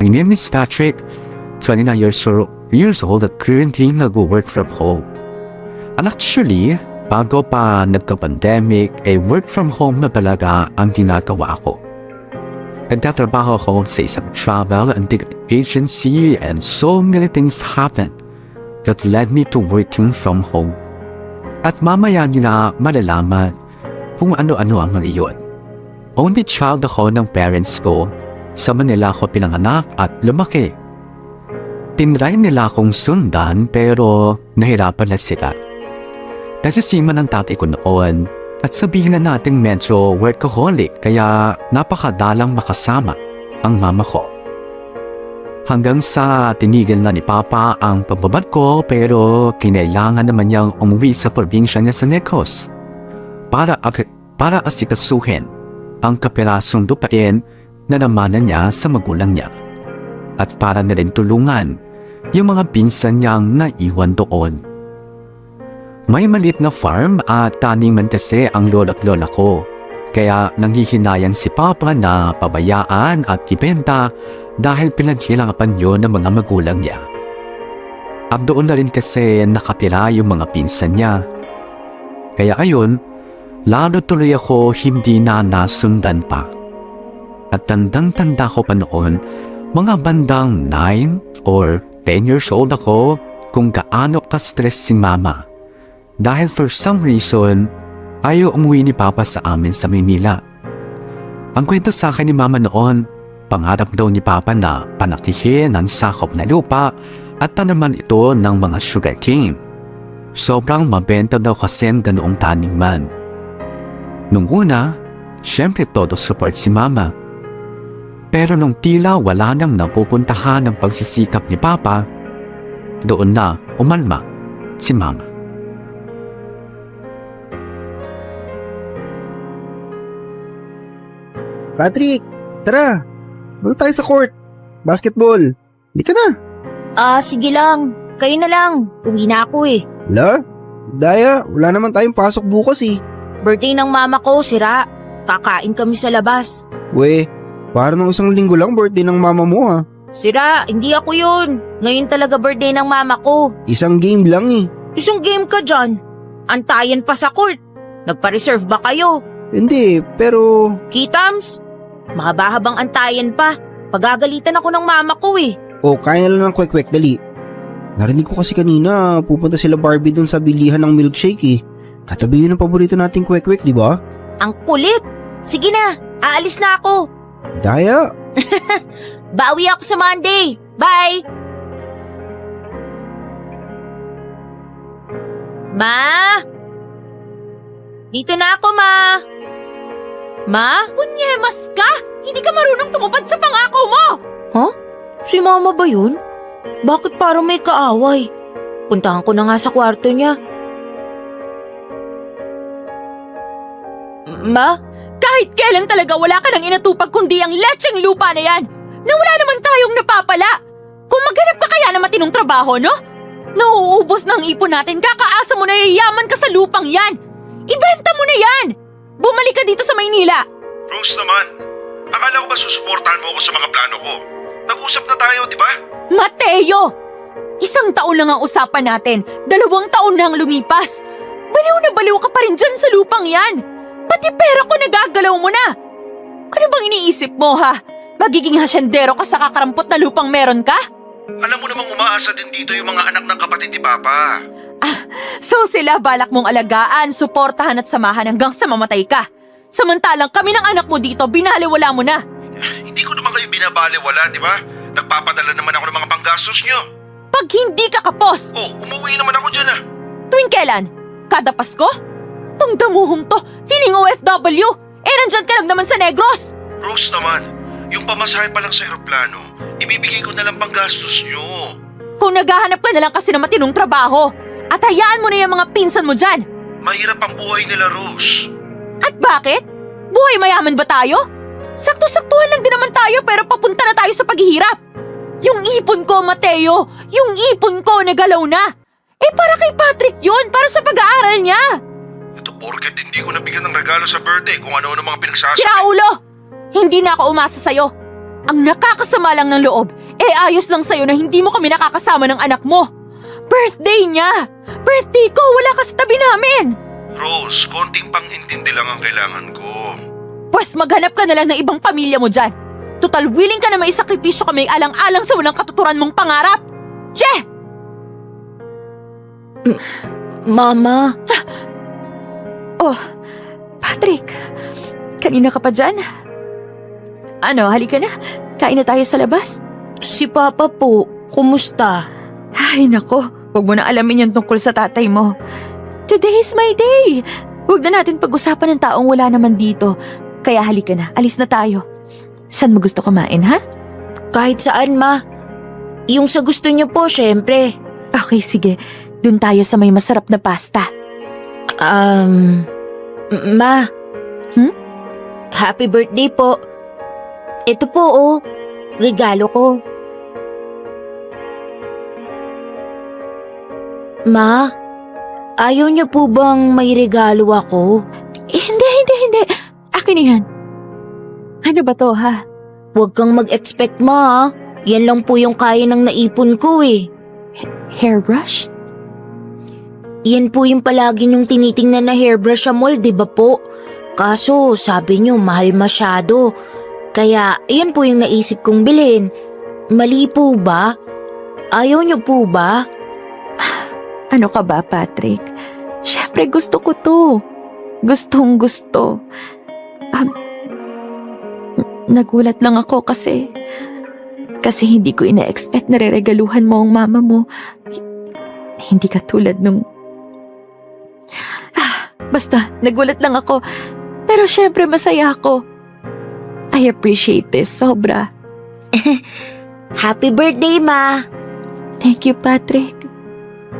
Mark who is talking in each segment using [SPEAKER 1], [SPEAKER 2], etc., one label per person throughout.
[SPEAKER 1] My name is Patrick, 29 years old at currently nag-work from home. And actually, bago pa nagka-pandemic, work from home na talaga ang ginagawa ko. Nagtatrabaho ako sa isang travel and ticket agency and so many things happened that led me to working from home. At mamaya nila malalaman kung ano-ano ang mga iyon. Only child ako ng parents ko. Sa Manila ako pinanganak at lumaki. Tinry nila akong sundan pero nahirapan na sila. Nasisiman ng tatay ko noon at sabihin na nating medyo workaholic kaya napakadalang makasama ang mama ko. Hanggang sa tinigil na ni Papa ang pagbabad ko pero kinailangan naman niyang umuwi sa probinsya niya sa Negros para asikasuhin ang kapirasong lupain na namanan niya sa magulang niya at para na rin tulungan yung mga pinsan niyang naiwan doon. May maliit na farm at taniman kasi ang lola at lola ko kaya nanghihinayang si Papa na pabayaan at ibenta dahil pinaghirapan yun ng mga magulang niya. At doon na rin kasi nakatira yung mga pinsan niya. Kaya ayun, lalo tuloy ako hindi na nasundan pa. At tandang-tanda ko pa noon, mga bandang 9 or 10 years old ako kung gaano ka-stress si Mama. Dahil for some reason, ayaw umuwi ni Papa sa amin sa Maynila. Ang kwento sa akin ni Mama noon, pangarap daw ni Papa na panakihin ang sakop na lupa at tanaman ito ng mga sugarcane. Sobrang mabenta daw kasi ang ganoong taniman. Nung una, syempre todo support si Mama. Pero nung tila wala nang napupuntahan ng pagsisikap ni Papa, doon na umalma si Mama.
[SPEAKER 2] Patrick, tara. Doon tayo sa court. Basketball. Hindi ka na.
[SPEAKER 3] Sige lang. Kayo na lang. Uwi na ako eh.
[SPEAKER 2] Wala? Daya, wala naman tayong pasok bukas eh.
[SPEAKER 3] Birthday ng mama ko, sira. Kakain kami sa labas.
[SPEAKER 2] We, parang nung isang linggo lang birthday ng mama mo ha.
[SPEAKER 3] Sira, hindi ako yun. Ngayon talaga birthday ng mama ko.
[SPEAKER 2] Isang game lang eh.
[SPEAKER 3] Isang game ka dyan. Antayan pa sa court. Nagpa-reserve ba kayo?
[SPEAKER 2] Hindi, pero...
[SPEAKER 3] Kitams? Mahabahabang antayan pa. Pagagalitan ako ng mama ko eh.
[SPEAKER 2] Oh, kaya na lang ng kwek-kwek, dali. Narinig ko kasi kanina, pupunta sila Barbie dun sa bilihan ng milkshake eh. Katabi yun ang paborito nating kwek-kwek, di ba?
[SPEAKER 3] Ang kulit. Sige na, aalis na ako.
[SPEAKER 2] Daya,
[SPEAKER 3] Bawi ako sa Monday. Bye! Ma? Dito na ako, Ma. Ma? Punyemas ka! Hindi ka marunong tumupad sa pangako mo! Huh? Si Mama ba yun? Bakit parang may kaaway? Puntahan ko na nga sa kwarto niya. Ma? Kahit kailan talaga wala ka nang inatupag kundi ang letseng lupa na yan! Na wala naman tayong napapala! Kung maghanap ka kaya na matinong trabaho, no? Nauubos na ang ipon natin, kakaasa mo na yayaman ka sa lupang yan! Ibenta mo na yan! Bumalik ka dito sa Maynila!
[SPEAKER 4] Rose naman, akala ko ba susuportahan mo ako sa mga plano ko? Nag-usap na tayo, di ba?
[SPEAKER 3] Mateo! 1 taon lang ang usapan natin, 2 taon na ang lumipas. Baliw na baliw ka pa rin dyan sa lupang yan! Pati pera ko nagagalaw mo na! Ano bang iniisip mo ha? Magiging hasyendero ka sa kakarampot na lupang meron ka?
[SPEAKER 4] Alam mo namang umaasa din dito yung mga anak ng kapatid ni Papa.
[SPEAKER 3] So sila balak mong alagaan, suportahan at samahan hanggang sa mamatay ka. Samantalang kami ng anak mo dito, binaliwala mo na.
[SPEAKER 4] Hindi ko naman kayo binabaliwala, di ba? Nagpapadala naman ako ng mga panggastos nyo.
[SPEAKER 3] Pag hindi ka kapos,
[SPEAKER 4] Umuwi naman ako dyan
[SPEAKER 3] tuwing kailan? Kada Pasko? Tong damuhong to, feeling OFW, nandyan ka lang naman sa Negros.
[SPEAKER 4] Rose naman, yung pamasahe pa lang sa aeroplano, ibibigay ko na lang panggastos nyo.
[SPEAKER 3] Kung naghahanap ka na lang kasi ng matinong trabaho, at hayaan mo na yung mga pinsan mo dyan.
[SPEAKER 4] Mahirap ang buhay nila, Rose.
[SPEAKER 3] At bakit? Buhay mayaman ba tayo? Sakto-saktuhan lang din naman tayo pero papunta na tayo sa paghihirap. Yung ipon ko, Mateo, yung ipon ko nagalaw na. Para kay Patrick yun, para sa pag-aaral niya.
[SPEAKER 4] Ito porket hindi ko nabigyan ng regalo sa birthday kung ano-ano mga pinagsasabi.
[SPEAKER 3] Sira ulo! Hindi na ako umasa sa'yo. Ang nakakasama lang ng loob, ayos lang sa'yo na hindi mo kami nakakasama ng anak mo. Birthday niya! Birthday ko! Wala ka sa tabi namin!
[SPEAKER 4] Rose, konting pang-intindi lang ang kailangan ko.
[SPEAKER 3] Pwes maghanap ka na lang ng ibang pamilya mo dyan. Total willing ka na may sakripisyo kami alang-alang sa walang katuturan mong pangarap. Che!
[SPEAKER 5] Mama,
[SPEAKER 3] Oh, Patrick, kanina ka pa dyan? Ano, halika na. Kain na tayo sa labas.
[SPEAKER 5] si Papa po, kumusta?
[SPEAKER 3] Ay, nako. Huwag mo na alamin yung tungkol sa tatay mo. Today is my day. Huwag na natin pag-usapan ng taong wala naman dito. Kaya halika na, alis na tayo. Saan mo gusto kumain, ha?
[SPEAKER 5] Kahit saan, Ma. Yung sa gusto niyo po, syempre.
[SPEAKER 3] Okay, sige. Doon tayo sa may masarap na pasta.
[SPEAKER 5] Ma.
[SPEAKER 3] Hmm?
[SPEAKER 5] Happy birthday po. Ito po, oh. Regalo ko. Ma, ayaw niyo po bang may regalo ako?
[SPEAKER 3] Hindi. Akin yan. Ano ba to, ha?
[SPEAKER 5] Huwag kang mag-expect, Ma. Yan lang po yung kaya ng naipon ko, eh.
[SPEAKER 3] Hairbrush?
[SPEAKER 5] Yan po yung palagi niyong tinitingnan na hairbrush sa mall, di ba po? Kaso, sabi niyo, mahal masyado. Kaya, yan po yung naisip kong bilhin. Mali po ba? Ayaw niyo po ba?
[SPEAKER 3] Ano ka ba, Patrick? Siyempre, gusto ko to. Gustong gusto. Nagulat lang ako kasi hindi ko ina-expect na reregaluhan mo ang mama mo. Hindi ka tulad nung... Basta, nagulat lang ako. Pero syempre masaya ako. I appreciate this, sobra.
[SPEAKER 5] Happy birthday, Ma!
[SPEAKER 3] Thank you, Patrick.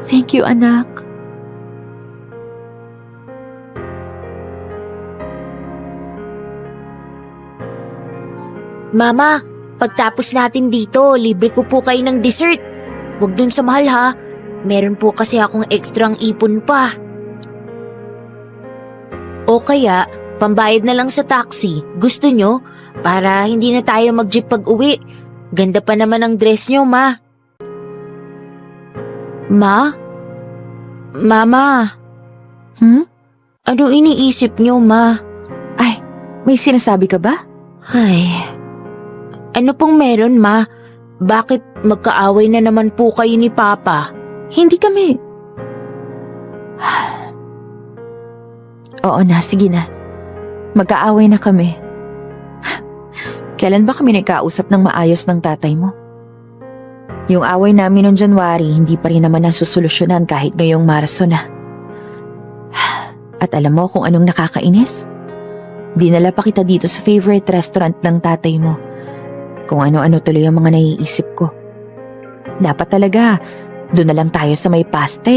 [SPEAKER 3] Thank you, anak.
[SPEAKER 5] Mama, pagtapos natin dito, libre ko po kayo ng dessert. Huwag dun sa mahal, ha? Meron po kasi akong ekstrang ipon pa. O kaya, pambayad na lang sa taxi. Gusto nyo? Para hindi na tayo mag-jeep pag-uwi. Ganda pa naman ang dress nyo, Ma. Ma? Mama? Ano iniisip nyo, Ma?
[SPEAKER 3] Ay, may sinasabi ka ba?
[SPEAKER 5] Ay, ano pong meron, Ma? Bakit magkaaway na naman po kayo ni Papa?
[SPEAKER 3] Hindi kami. Oo na, sige na. Magkaaway na kami. Kailan ba kami nagkausap ng maayos ng tatay mo? Yung away namin noong January, hindi pa rin naman nasusolusyonan kahit ngayong Marso na. At alam mo kung anong nakakainis? Dinala pa kita dito sa favorite restaurant ng tatay mo. Kung ano-ano tuloy ang mga naiisip ko. Dapat talaga, doon na lang tayo sa may pasta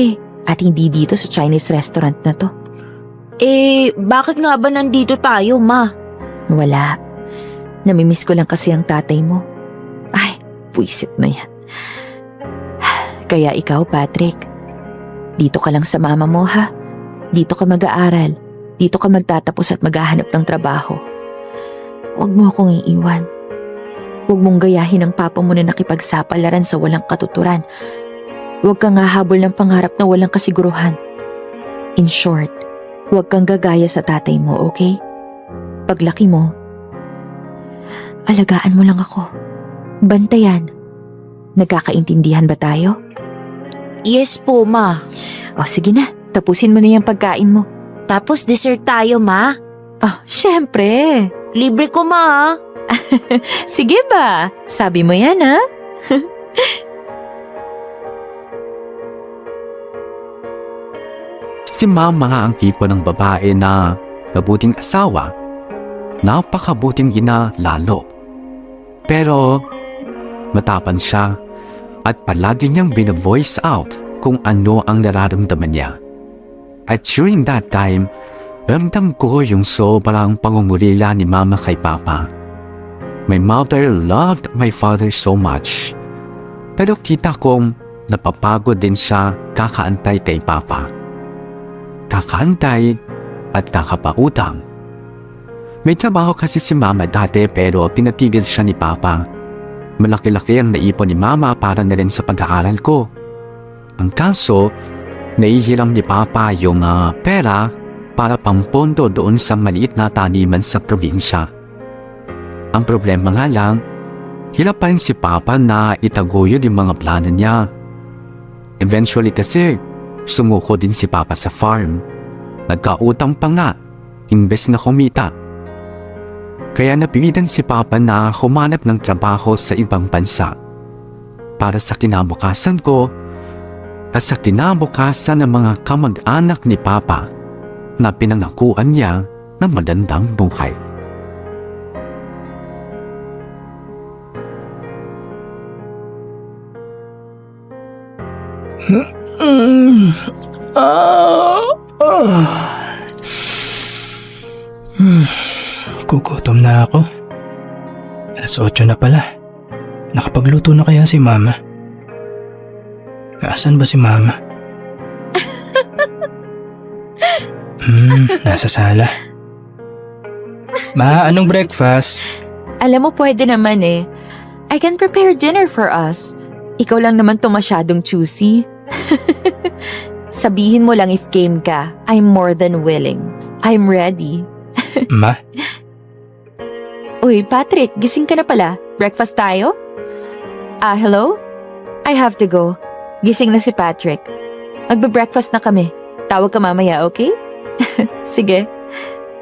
[SPEAKER 3] at hindi dito sa Chinese restaurant na to.
[SPEAKER 5] Bakit nga ba nandito tayo, Ma?
[SPEAKER 3] Wala. Namimiss ko lang kasi ang tatay mo. Ay, puwisit na yan. Kaya ikaw, Patrick, dito ka lang sa mama mo, ha? Dito ka mag-aaral. Dito ka magtatapos at maghahanap ng trabaho. Huwag mo akong iiwan. Huwag mong gayahin ang papa mo na nakipagsapalaran sa walang katuturan. Huwag kang hahabol ng pangarap na walang kasiguruhan. In short, huwag kang gagaya sa tatay mo, okay? Paglaki mo, alagaan mo lang ako. Bantayan. Nagkakaintindihan ba tayo?
[SPEAKER 5] Yes po, Ma.
[SPEAKER 3] O sige na, tapusin mo na yung pagkain mo.
[SPEAKER 5] Tapos dessert tayo, Ma.
[SPEAKER 3] Oh, syempre.
[SPEAKER 5] Libre ko, Ma.
[SPEAKER 3] Sige ba? Sabi mo yan, ha?
[SPEAKER 1] Si mama nga ang tipo ng babae na mabuting asawa, napakabuting ina lalo. Pero matapang siya at palagi niyang bina-voice out kung ano ang nararamdaman niya. At during that time, ramdam ko yung sobrang pangungulila ni mama kay papa. My mother loved my father so much. Pero kita kong napapagod din siya kakaantay kay papa. Kakaantay at kakapautang. May trabaho kasi si Mama dati pero pinatigil siya ni Papa. Malaki-laki ang naipon ni Mama para na rin sa pag-aaral ko. Ang kaso, naihiram ni Papa yung pera para pampondo doon sa maliit na taniman sa probinsya. Ang problema nga lang, hirap pa rin si Papa na itaguyod yung mga plano niya. Eventually kasi, sumuko din si Papa sa farm. Nagkautang pa nga, imbes na kumita. Kaya napilitan si Papa na humanap ng trabaho sa ibang bansa. Para sa kinabukasan ko, at sa kinabukasan ng mga kamag-anak ni Papa na pinangakuan niya ng magandang buhay.
[SPEAKER 6] Gugutom na ako. Alas 8 na pala. Nakapagluto na kaya si Mama? Asan ba si Mama? Nasa sala. Ma, anong breakfast?
[SPEAKER 3] Alam mo, pwede naman eh. I can prepare dinner for us. Ikaw lang naman to masyadong choosy. Sabihin mo lang if game ka. I'm more than willing. I'm ready.
[SPEAKER 6] Ma,
[SPEAKER 3] Uy, Patrick, gising ka na pala. Breakfast tayo? Hello? I have to go. Gising na si Patrick. Magbe-breakfast na kami. Tawag ka mamaya, okay? Sige.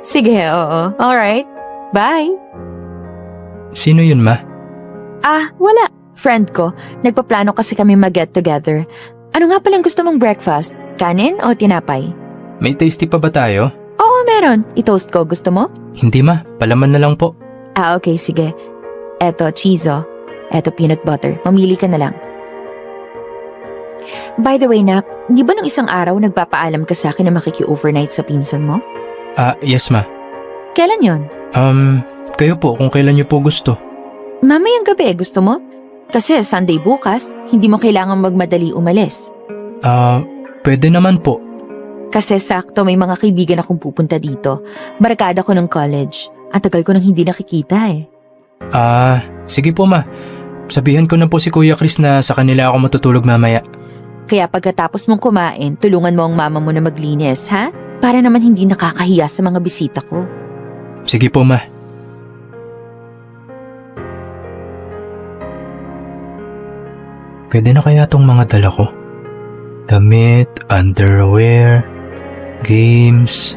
[SPEAKER 3] Sige, oo. Alright. Bye.
[SPEAKER 6] sino yun, Ma?
[SPEAKER 3] Wala. Friend ko. Nagpaplano kasi kami mag-get together. Ano nga palang gusto mong breakfast? Kanin o tinapay?
[SPEAKER 6] May tasty pa ba tayo?
[SPEAKER 3] Oo, meron. I-toast ko. Gusto mo?
[SPEAKER 6] Hindi, Ma. Palaman na lang po.
[SPEAKER 3] Okay, sige. Eto, cheese, oh. Eto, peanut butter. Mamili ka na lang. By the way, Nak, di ba nung isang araw nagpapaalam ka sa akin na makiki-overnight sa pinsan mo?
[SPEAKER 6] Yes, Ma.
[SPEAKER 3] Kailan yon?
[SPEAKER 6] Kayo po kung kailan niyo po gusto.
[SPEAKER 3] Mamayang gabi, gusto mo? Kasi Sunday bukas, hindi mo kailangan magmadali umalis.
[SPEAKER 6] Pwede naman po.
[SPEAKER 3] Kasi sakto may mga kaibigan akong pupunta dito. Barkada ko ng college. Ang tagal ko nang hindi nakikita eh.
[SPEAKER 6] Sige po, Ma. Sabihan ko na po si Kuya Chris na sa kanila ako matutulog mamaya.
[SPEAKER 3] Kaya pagkatapos mong kumain, tulungan mo ang mama mo na maglinis, ha? Para naman hindi nakakahiya sa mga bisita ko.
[SPEAKER 6] Sige po, Ma. Pwede na kaya tong mga dala ko? Damit, underwear, games.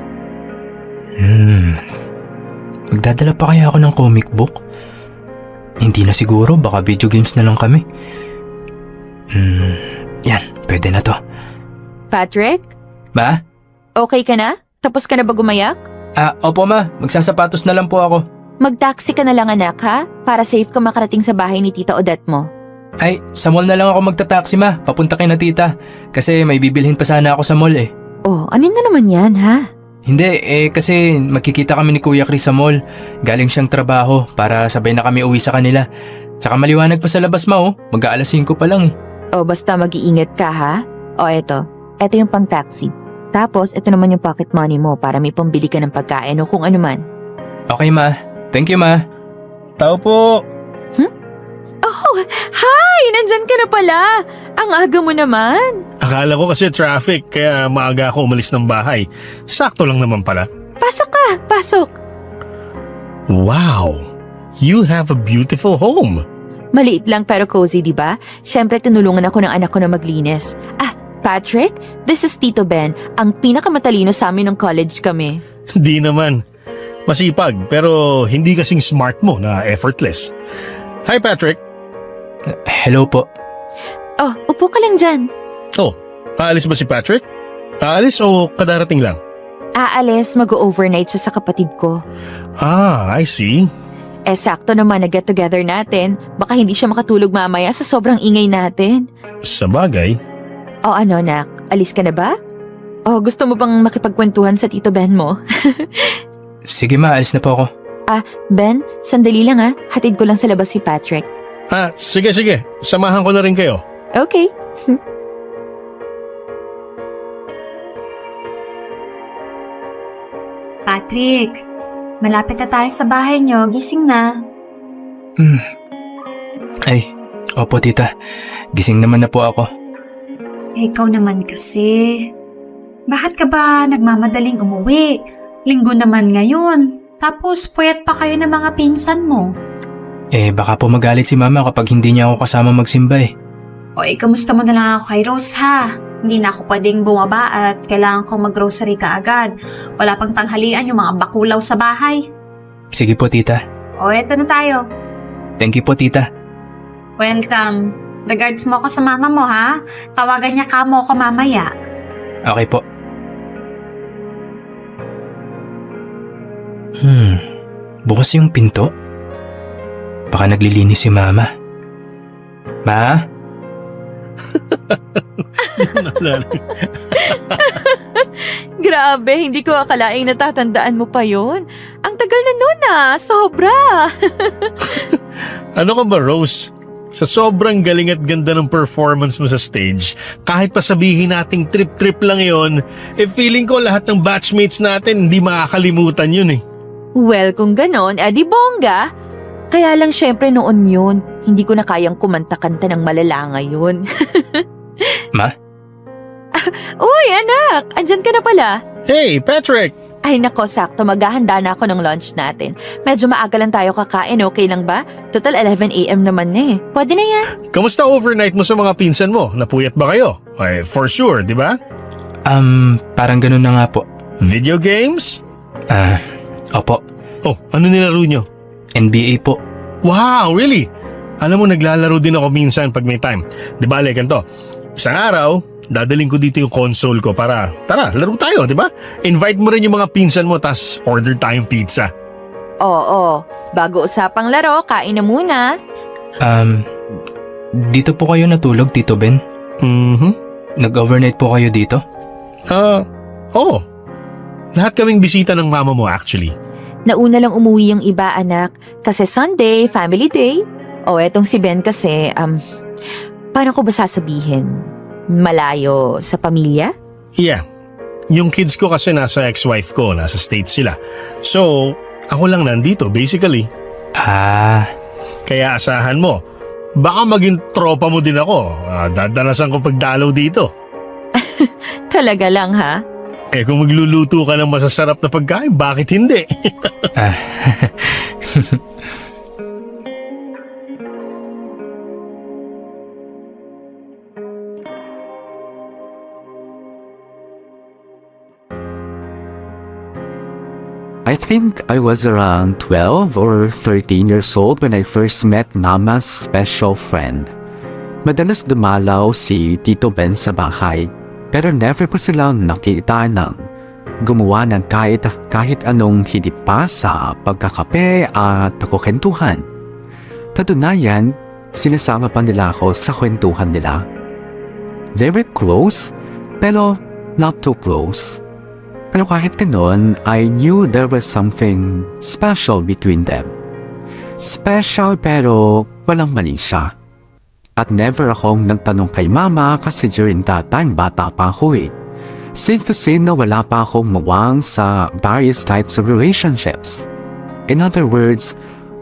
[SPEAKER 6] Magdadala pa kaya ako ng comic book? Hindi na siguro, baka video games na lang kami. Yan, pwede na to.
[SPEAKER 3] Patrick?
[SPEAKER 6] Ma?
[SPEAKER 3] Okay ka na? Tapos ka na ba gumayak?
[SPEAKER 6] Opo, Ma. Magsasapatos na lang po ako.
[SPEAKER 3] Mag-taxi ka na lang, anak, ha? Para safe ka makarating sa bahay ni Tita Odette mo.
[SPEAKER 6] Ay, sa mall na lang ako magta-taxi, Ma. Papunta kay na tita. Kasi may bibilhin pa sana ako sa mall eh.
[SPEAKER 3] Oh, ano na naman yan, ha?
[SPEAKER 6] Hindi, kasi magkikita kami ni Kuya Chris sa mall. Galing siyang trabaho para sabay na kami uwi sa kanila. Tsaka maliwanag pa sa labas, Ma, oh. Mag-aalas 5 pa lang eh.
[SPEAKER 3] Oh, basta mag-iingat ka, ha? O, eto. Eto yung pang-taxi. Tapos, eto naman yung pocket money mo para may pambili ka ng pagkain o kung ano man.
[SPEAKER 6] Okay, Ma. Thank you, Ma.
[SPEAKER 2] Tao po!
[SPEAKER 3] Oh, hi! Nandyan ka na pala! Ang aga mo naman!
[SPEAKER 7] Akala ko kasi traffic kaya maaga ako umalis ng bahay. Sakto lang naman pala.
[SPEAKER 3] Pasok ka! Pasok!
[SPEAKER 7] Wow! You have a beautiful home.
[SPEAKER 3] Maliit lang pero cozy, di ba? Siyempre, tinulungan ako ng anak ko na maglinis. Patrick, this is Tito Ben, ang pinakamatalino sa amin ng college kami.
[SPEAKER 7] Di naman. Masipag pero hindi kasing smart mo na effortless. Hi Patrick.
[SPEAKER 6] Hello po.
[SPEAKER 3] Oh, upo ka lang dyan.
[SPEAKER 7] Oh, aalis ba si Patrick? Aalis o kadarating lang?
[SPEAKER 3] Aalis, mag-overnight siya sa kapatid ko.
[SPEAKER 7] I see.
[SPEAKER 3] Sakto naman na get together natin. Baka hindi siya makatulog mamaya sa sobrang ingay natin.
[SPEAKER 7] Sa bagay.
[SPEAKER 3] O ano, nak? Alis ka na ba? O gusto mo bang makipagkwentuhan sa Tito Ben mo?
[SPEAKER 6] Sige, Ma. Alis na po ako.
[SPEAKER 3] Ben, sandali lang ha. Hatid ko lang sa labas si Patrick.
[SPEAKER 7] Sige. Samahan ko na rin kayo.
[SPEAKER 3] Okay.
[SPEAKER 8] Patrick, malapit na tayo sa bahay niyo. Gising na.
[SPEAKER 6] Ay, opo tita. Gising naman na po ako.
[SPEAKER 8] Ikaw naman kasi. Bakit ka ba nagmamadaling umuwi? Linggo naman ngayon. Tapos puyat pa kayo ng mga pinsan mo.
[SPEAKER 6] Baka po magalit si mama kapag hindi niya ako kasama magsimba eh.
[SPEAKER 8] O kamusta mo na lang ako kay Rose ha? Hindi na ako pwedeng bumaba at kailangan kong mag-grocery ka agad. Wala pang tanghalian yung mga bakulaw sa bahay.
[SPEAKER 6] Sige po tita.
[SPEAKER 8] O eto na tayo.
[SPEAKER 6] Thank you po tita.
[SPEAKER 8] Welcome. Regards mo ako sa mama mo ha? Tawagan niya ka mo ako mamaya.
[SPEAKER 6] Okay po. Bukas yung pinto? Baka naglilinis si mama. Ma?
[SPEAKER 3] Grabe, hindi ko akalaing natatandaan mo pa yon. Ang tagal na nun sobra.
[SPEAKER 7] Ano ka ba, Rose? Sa sobrang galing at ganda ng performance mo sa stage, kahit pa sabihin nating trip-trip lang yon, feeling ko lahat ng batchmates natin hindi makakalimutan yun eh.
[SPEAKER 3] Well, kung ganon, di bongga. Kaya lang syempre noon yun, hindi ko na kayang kumanta-kanta ng malala ngayon.
[SPEAKER 6] Ma?
[SPEAKER 3] Uy, anak! Andyan ka na pala.
[SPEAKER 7] Hey, Patrick!
[SPEAKER 3] Ay nako, sakto. Maghahanda na ako ng lunch natin. Medyo maaga lang tayo kakain, okay lang ba? Total 11 a.m. naman na eh. Pwede na yan.
[SPEAKER 7] Kamusta overnight mo sa mga pinsan mo? Napuyat ba kayo? Ay, for sure, di ba?
[SPEAKER 6] Parang ganun na nga po.
[SPEAKER 7] Video games?
[SPEAKER 6] Opo.
[SPEAKER 7] Oh, ano nilaro nyo?
[SPEAKER 6] NBA po.
[SPEAKER 7] Wow, really? Alam mo, naglalaro din ako minsan pag may time. Di ba, ganito? Isang araw, dadaling ko dito yung console ko para, tara, laro tayo, di ba? Invite mo rin yung mga pinsan mo, tas order tayong pizza.
[SPEAKER 3] Oo, bago usapang laro, kain na muna.
[SPEAKER 6] Dito po kayo natulog, Tito Ben? Nag-overnight po kayo dito?
[SPEAKER 7] Oo. Lahat kaming bisita ng mama mo actually.
[SPEAKER 3] Nauna lang umuwi yung iba, anak. Kasi Sunday, family day. Etong si Ben kasi, paano ko ba sasabihin? Malayo sa pamilya?
[SPEAKER 7] Yeah. Yung kids ko kasi nasa ex-wife ko, nasa States sila. So, ako lang nandito basically. Kaya asahan mo, baka maging tropa mo din ako. Dadanasan ko pagdalaw dito.
[SPEAKER 3] Talaga lang, ha?
[SPEAKER 7] Kung magluluto ka ng masasarap na pagkain, bakit hindi?
[SPEAKER 1] I think I was around 12 or 13 years old when I first met Mama's special friend. Madalas dumalaw si Tito Ben sa bahay, pero never po silang nakita ng gumawa ng kahit anong higit pa sa pagkakape at pagkukentuhan. Katunayan, sinasama pa nila ako sa kwentuhan nila. They were close, pero not too close. Pero kahit ganon, I knew there was something special between them. Special pero walang mali siya. At never akong nagtanong kay Mama kasi during that time bata pa ako eh. Safe to say na wala pa akong mawang sa various types of relationships. In other words,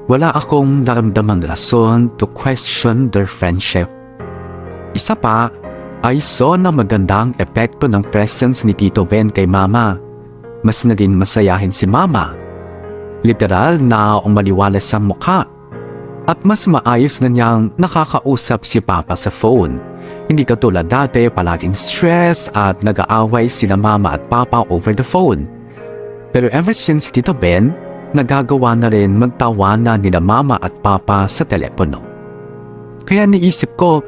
[SPEAKER 1] wala akong naramdamang rason to question their friendship. Isa pa, I saw na magandang epekto ng presence ni Tito Ben kay Mama. Mas naging masayahin si Mama. Literal na umaliwalas sa mukha. At mas maayos na niyang nakakausap si Papa sa phone. Hindi katulad dati palaging stress at nag-aaway sila Mama at Papa over the phone. Pero ever since Tito Ben, nagagawa na rin magtawanan nila Mama at Papa sa telepono. Kaya niisip ko,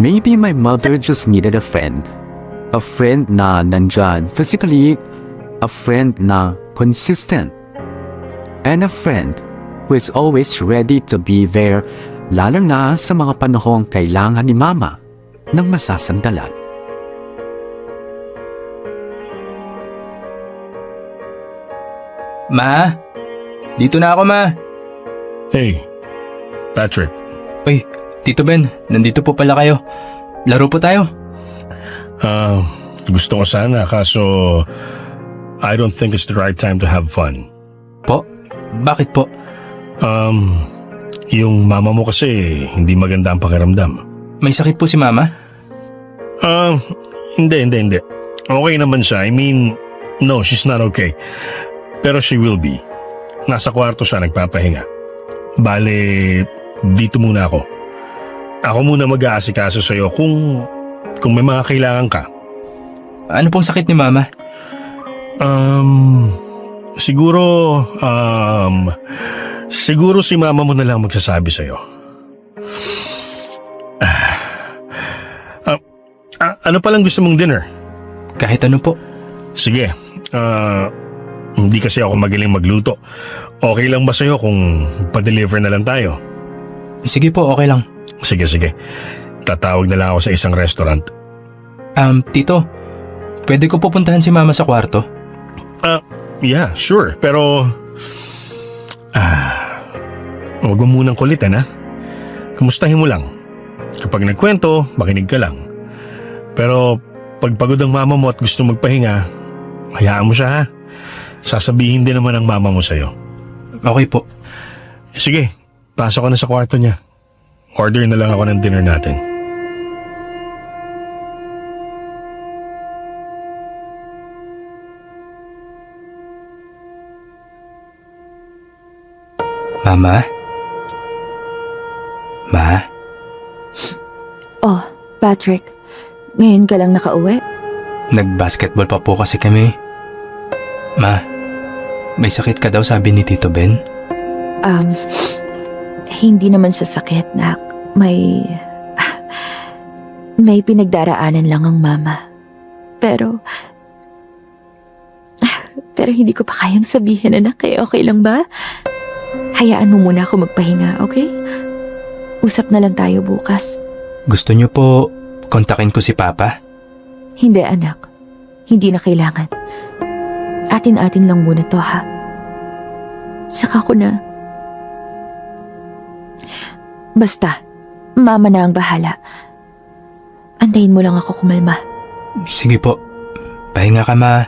[SPEAKER 1] maybe my mother just needed a friend. A friend na nandyan physically, a friend na consistent, and a friend who is always ready to be there, lalo na sa mga panahong kailangan ni Mama ng masasandalan.
[SPEAKER 6] Ma? Dito na ako, Ma.
[SPEAKER 7] Hey, Patrick.
[SPEAKER 6] Uy, Tito Ben, nandito po pala kayo. Laro po tayo.
[SPEAKER 7] Gusto ko sana kaso I don't think it's the right time to have fun.
[SPEAKER 6] Po? Bakit po?
[SPEAKER 7] Yung mama mo kasi hindi maganda ang pakiramdam.
[SPEAKER 6] May sakit po si mama?
[SPEAKER 7] Hindi. Okay naman siya. I mean, no, she's not okay. Pero she will be. Nasa kwarto siya nagpapahinga. Bale, dito muna ako. Ako muna mag-aasikaso sa'yo kung may mga kailangan ka.
[SPEAKER 6] Ano pong sakit ni mama?
[SPEAKER 7] Siguro si mama mo na lang magsasabi sa'yo. Ano palang gusto mong dinner?
[SPEAKER 6] Kahit ano po.
[SPEAKER 7] Sige, hindi kasi ako magaling magluto. Okay lang ba sa'yo kung pa-deliver na lang tayo?
[SPEAKER 6] Sige po, okay lang.
[SPEAKER 7] Sige. Tatawag na lang ako sa isang restaurant.
[SPEAKER 6] Tito, pwede ko pupuntahan si mama sa kwarto?
[SPEAKER 7] Yeah, sure. Pero, huwag mo munang kulitan ha. Kamustahin mo lang. Kapag nagkwento, makinig ka lang. Pero, pag pagod ang mama mo at gusto magpahinga, hayaan mo siya ha. Sasabihin din naman ang mama mo sa'yo.
[SPEAKER 6] Okay po.
[SPEAKER 7] Sige, pasok ka na sa kwarto niya. Order na lang ako ng dinner natin.
[SPEAKER 6] Mama? Ma?
[SPEAKER 3] Oh, Patrick. Ngayon ka lang nakauwi?
[SPEAKER 6] Nag-basketball pa po kasi kami. Ma, may sakit ka daw sabi ni Tito Ben?
[SPEAKER 3] Hindi naman siya sakit, nak. May pinagdaraanan lang ang mama. Pero hindi ko pa kayang sabihin, anak. Okay lang ba? Hayaan mo muna ako magpahinga, okay? Usap na lang tayo bukas.
[SPEAKER 6] Gusto niyo po kontakin ko si Papa?
[SPEAKER 3] Hindi, anak. Hindi na kailangan. Atin-atin lang muna to, ha? Saka ko na. Basta, mama na ang bahala. Antayin mo lang ako kumalma.
[SPEAKER 6] Sige po. Pahinga ka, Ma.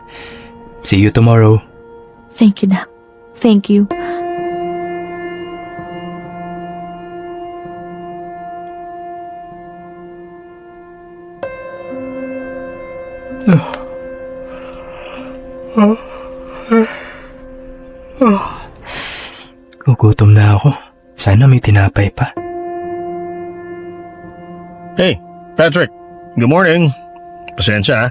[SPEAKER 6] See you tomorrow.
[SPEAKER 3] Thank you, nak. Thank you.
[SPEAKER 6] Gugutom na ako. Sana may tinapay pa.
[SPEAKER 7] Hey, Patrick. Good morning. Pasensya ha.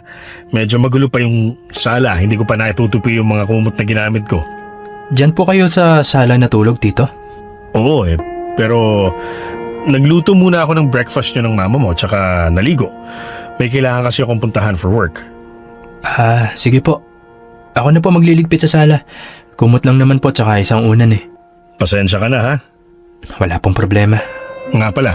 [SPEAKER 7] Medyo magulo pa yung sala. Hindi ko pa naitutupi yung mga kumot na ginamit ko.
[SPEAKER 6] Diyan po kayo sa sala natulog, Tito?
[SPEAKER 7] Oo pero nagluto muna ako ng breakfast nyo ng mama mo tsaka naligo. May kailangan kasi akong puntahan for work.
[SPEAKER 6] Sige po. Ako na po magliligpit sa sala. Kumot lang naman po tsaka isang unan eh.
[SPEAKER 7] Pasensya ka na ha.
[SPEAKER 6] Wala pong problema.
[SPEAKER 7] Nga pala,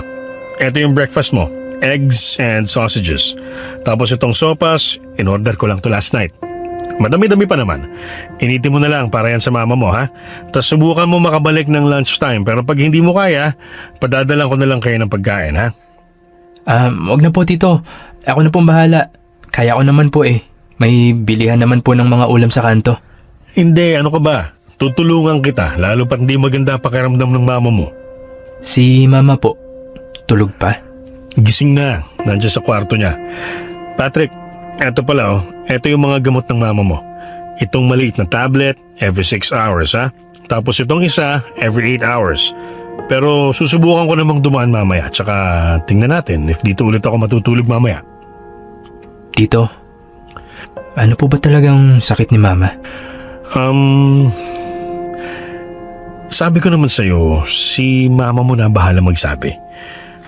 [SPEAKER 7] eto yung breakfast mo. Eggs and sausages. Tapos itong sopas, in-order ko lang to last night. Madami-dami pa naman. Initin mo na lang para yan sa mama mo ha. Tapos subukan mo makabalik ng lunchtime. Pero pag hindi mo kaya, padadalan ko na lang kayo ng pagkain ha.
[SPEAKER 6] Wag na po, Tito. Ako na pong bahala. Kaya ko naman po eh. May bilihan naman po ng mga ulam sa kanto.
[SPEAKER 7] Hindi, ano ka ba? Tutulungan kita, lalo pat hindi maganda pakiramdam ng mama mo.
[SPEAKER 6] Si mama po, tulog pa?
[SPEAKER 7] Gising na, nandiyan sa kwarto niya. Patrick, eto pala eto yung mga gamot ng mama mo. Itong maliit na tablet, every 6 hours ha. Tapos itong isa, every 8 hours. Pero susubukan ko namang dumaan mamaya, tsaka tingnan natin if dito ulit ako matutulog mamaya.
[SPEAKER 6] Tito, ano po ba talagang sakit ni mama?
[SPEAKER 7] Sabi ko naman sa'yo, si mama mo na bahala magsabi.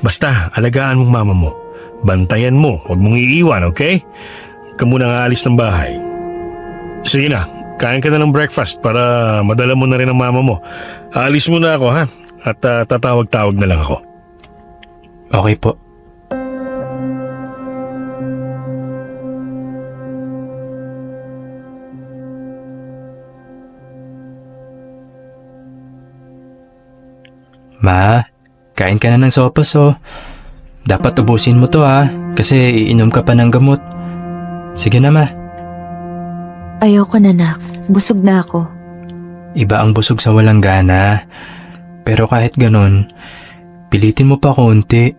[SPEAKER 7] Basta, alagaan mong mama mo. Bantayan mo, huwag mong iiwan, okay? Huwag ka munang aalis ng bahay. Sige na, kain ka na ng breakfast para madala mo na rin ang mama mo. Aalis muna ako ha, at tatawag-tawag na lang ako.
[SPEAKER 6] Okay po. Ma, kain ka na ng sopas oh. Dapat ubusin mo to ha, kasi iinom ka pa ng gamot. Sige na ma.
[SPEAKER 3] Ayoko na, nak. Busog na ako.
[SPEAKER 6] Iba ang busog sa walang gana. Pero kahit ganon, pilitin mo pa konti.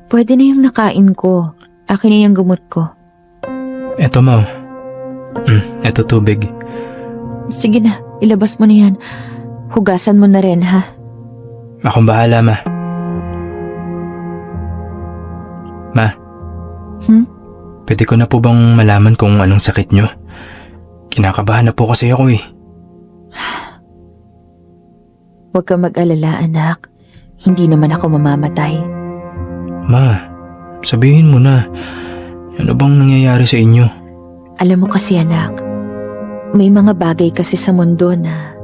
[SPEAKER 3] Pwede na yung nakain ko. Akin na yung gamot ko.
[SPEAKER 6] Eto mo. Eto tubig.
[SPEAKER 3] Sige na, ilabas mo na yan. Hugasan mo na rin, ha?
[SPEAKER 6] Akong bahala, ma. Ma. Pwede ko na po bang malaman kung anong sakit nyo? Kinakabahan na po kasi ako eh.
[SPEAKER 3] Huwag ka mag-alala, anak. Hindi naman ako mamamatay.
[SPEAKER 6] Ma, sabihin mo na. Ano bang nangyayari sa inyo?
[SPEAKER 3] Alam mo kasi, anak, may mga bagay kasi sa mundo na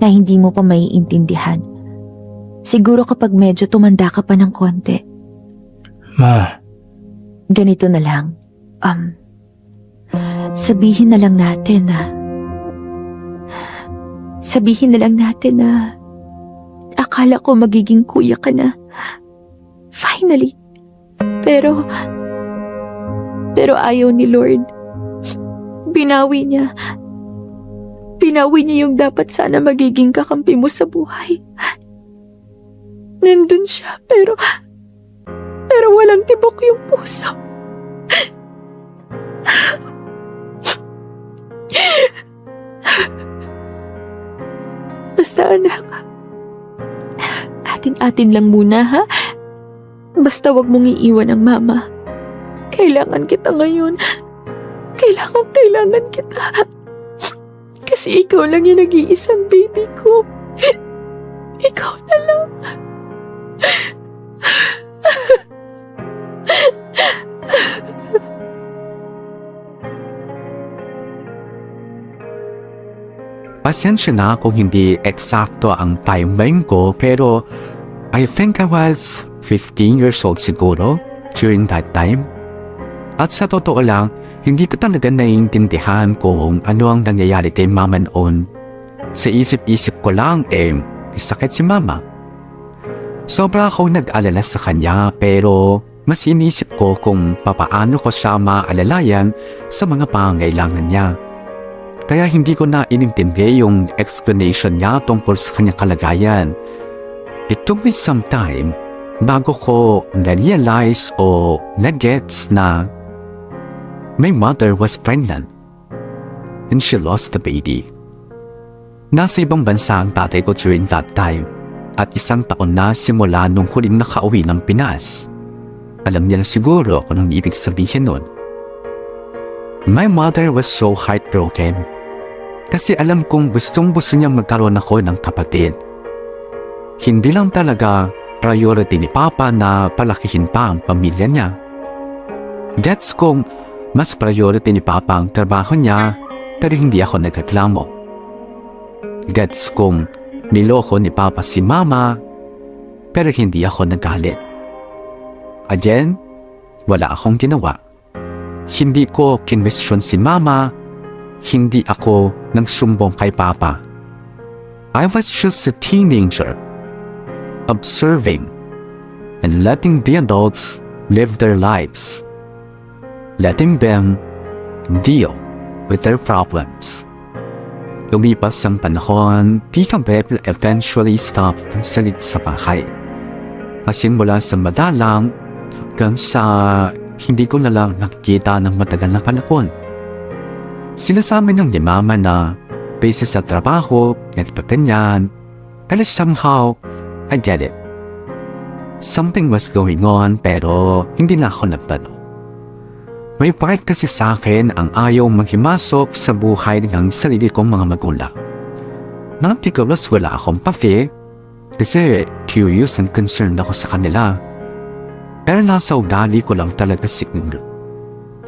[SPEAKER 3] hindi mo pa maiintindihan. Siguro kapag medyo tumanda ka pa ng konti.
[SPEAKER 6] Ma,
[SPEAKER 3] Ganito na lang. Sabihin na lang natin na akala ko magiging kuya ka na. Finally. Pero ayaw ni Lord. Binawi niya yung dapat sana magiging kakampi mo sa buhay. Nandun siya, pero walang tibok yung puso. Basta anak, atin-atin lang muna ha. Basta wag mong iiwan ang mama. Kailangan kita ngayon. Kailangan kita. Kasi ikaw lang yung nag-iisang baby ko. Ikaw na lang.
[SPEAKER 1] Pasensya na kung hindi eksakto ang timeline ko pero I think I was 15 years old siguro during that time. At sa totoo lang, hindi ko talaga naiintindihan kung ano ang nangyayari kay mama noon. Sa isip-isip ko lang sakit si mama. Sobra akong nag-alala sa kanya pero mas inisip ko kung papaano ko siya maalalayan sa mga pangailangan niya. Kaya hindi ko na inintindi yung explanation niya tungkol sa kanyang kalagayan. It took me some time bago ko na-realize o na-gets na my mother was pregnant and she lost the baby. Nasa ibang bansa ang tatay ko during that time at 1 taon na simula nung huling nakauwi ng Pinas. Alam niya na siguro kung anong ibig sabihin nun. My mother was so heartbroken kasi alam kong gustong-gusto niyang magkaroon ako ng kapatid. Hindi lang talaga priority ni Papa na palakihin pa ang pamilya niya. Gets kong mas priority ni Papa ang trabaho niya pero hindi ako nagreklamo. Gets kong niloko ni Papa si Mama pero hindi ako nagalit. Again, wala akong ginawa. Hindi ko kinwestiyon si Mama, hindi ako nagsumbong kay Papa. I was just a teenager, observing and letting the adults live their lives, letting them deal with their problems. Lumipas ang panahon, Tita Beb eventually stopped salit sa bahay. Asin mula sa madalang hanggang sa hindi ko na lang nakikita ng matagal na panahon. Sinasabi ng ni Mama na busy sa trabaho, nagpapanyan, pero somehow, I get it. Something was going on pero hindi na ako nagtanong. May part kasi sa akin ang ayaw maghimasok sa buhay ng sarili kong mga magulang. Napikalos wala akong pafe kasi curious and concerned ako sa kanila. Pero nasa ugali ko lang talaga siguro.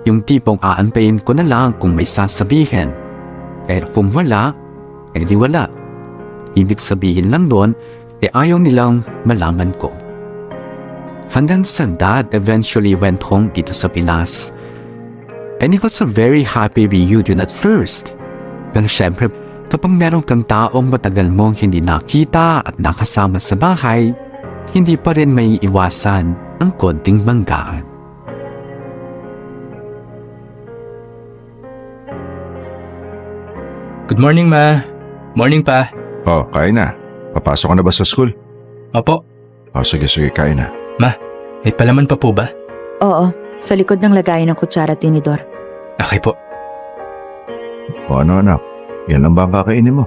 [SPEAKER 1] Yung tipong aantayin ko na lang kung may sasabihin. Pero kung wala, di wala. Ibig sabihin lang doon, ayaw nilang malaman ko. Hanggang sa Dad eventually went home dito sa Pinas. And it was a very happy reunion at first. Pero syempre, kapag meron kang taong matagal mong hindi nakita at nakasama sa bahay, hindi pa rin may iwasan ang konting banggaan.
[SPEAKER 6] Good morning, Ma. Morning pa.
[SPEAKER 4] Oh, kain na. Papasok ka na ba sa school?
[SPEAKER 6] Opo.
[SPEAKER 4] Oh, sige, kain na.
[SPEAKER 6] May palaman pa po ba?
[SPEAKER 3] Oo, sa likod ng lagayan ng kutsara at tinidor.
[SPEAKER 6] Okay po.
[SPEAKER 4] O ano anak, yan lang ba ang kakainin mo?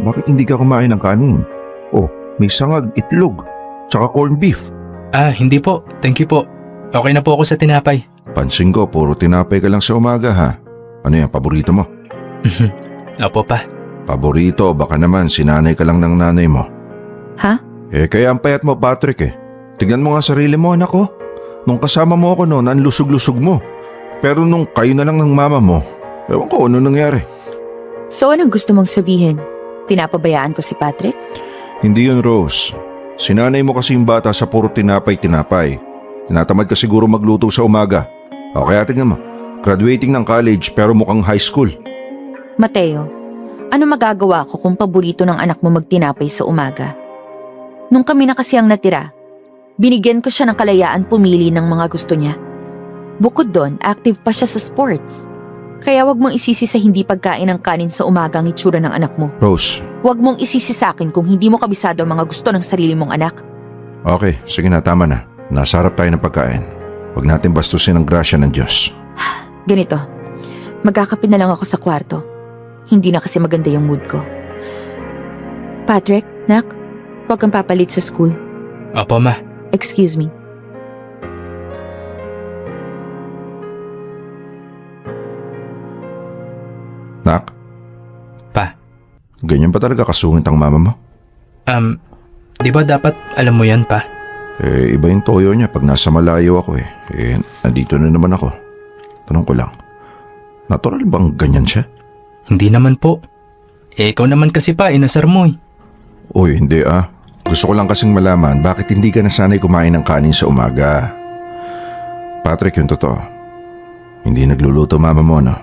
[SPEAKER 4] Bakit hindi ka kumain ng kanin? Oh, may sangag, itlog, tsaka corned beef.
[SPEAKER 6] Hindi po. Thank you po. Okay na po ako sa tinapay.
[SPEAKER 4] Pansin ko, puro tinapay ka lang sa umaga ha. Ano yan, paborito mo?
[SPEAKER 6] Opo pa.
[SPEAKER 4] Paborito, baka naman sinanay ka lang ng nanay mo.
[SPEAKER 3] Ha?
[SPEAKER 4] Kaya ang payat mo, Patrick Tignan mo nga sarili mo, anak ko. Nung kasama mo ako noon, ang lusog-lusog mo. Pero nung kayo na lang ng mama mo, ewan ko ano nangyari.
[SPEAKER 3] So anong gusto mong sabihin? Pinapabayaan ko si Patrick?
[SPEAKER 4] Hindi yun, Rose. Sinanay mo kasi yung bata sa puro tinapay. Tinatamad ka siguro magluto sa umaga. O kaya tingnan mo, graduating ng college pero mukhang high school.
[SPEAKER 3] Mateo, ano magagawa ko kung paborito ng anak mo magtinapay sa umaga? Nung kami na kasi ang natira, binigyan ko siya ng kalayaan pumili ng mga gusto niya. Bukod doon, active pa siya sa sports. Kaya wag mong isisi sa hindi pagkain ng kanin sa umaga ang itsura ng anak mo.
[SPEAKER 4] Rose,
[SPEAKER 3] Wag mong isisi sa akin kung hindi mo kabisado ang mga gusto ng sarili mong anak.
[SPEAKER 4] okay, sige na, tama na. Nasa harap tayo ng pagkain. Huwag natin bastusin ang grasya ng Diyos.
[SPEAKER 3] Ganito, magkakape na lang ako sa kwarto. Hindi na kasi maganda yung mood ko. Patrick, nak, huwag kang papalit sa school.
[SPEAKER 6] Opo, ma.
[SPEAKER 3] Excuse me.
[SPEAKER 4] Nak?
[SPEAKER 6] Pa.
[SPEAKER 4] Ganyan pa talaga kasungit ang mama mo?
[SPEAKER 6] Di ba dapat alam mo yan, pa?
[SPEAKER 4] Iba yung toyo niya pag nasa malayo ako nandito na naman ako. Tanong ko lang, natural bang ganyan siya?
[SPEAKER 6] Hindi naman po. Ikaw naman kasi pa, inasar mo
[SPEAKER 4] Uy, hindi Gusto ko lang kasing malaman bakit hindi ka nasanay kumain ng kanin sa umaga. Patrick, yung totoo. Hindi nagluluto mama mo, no?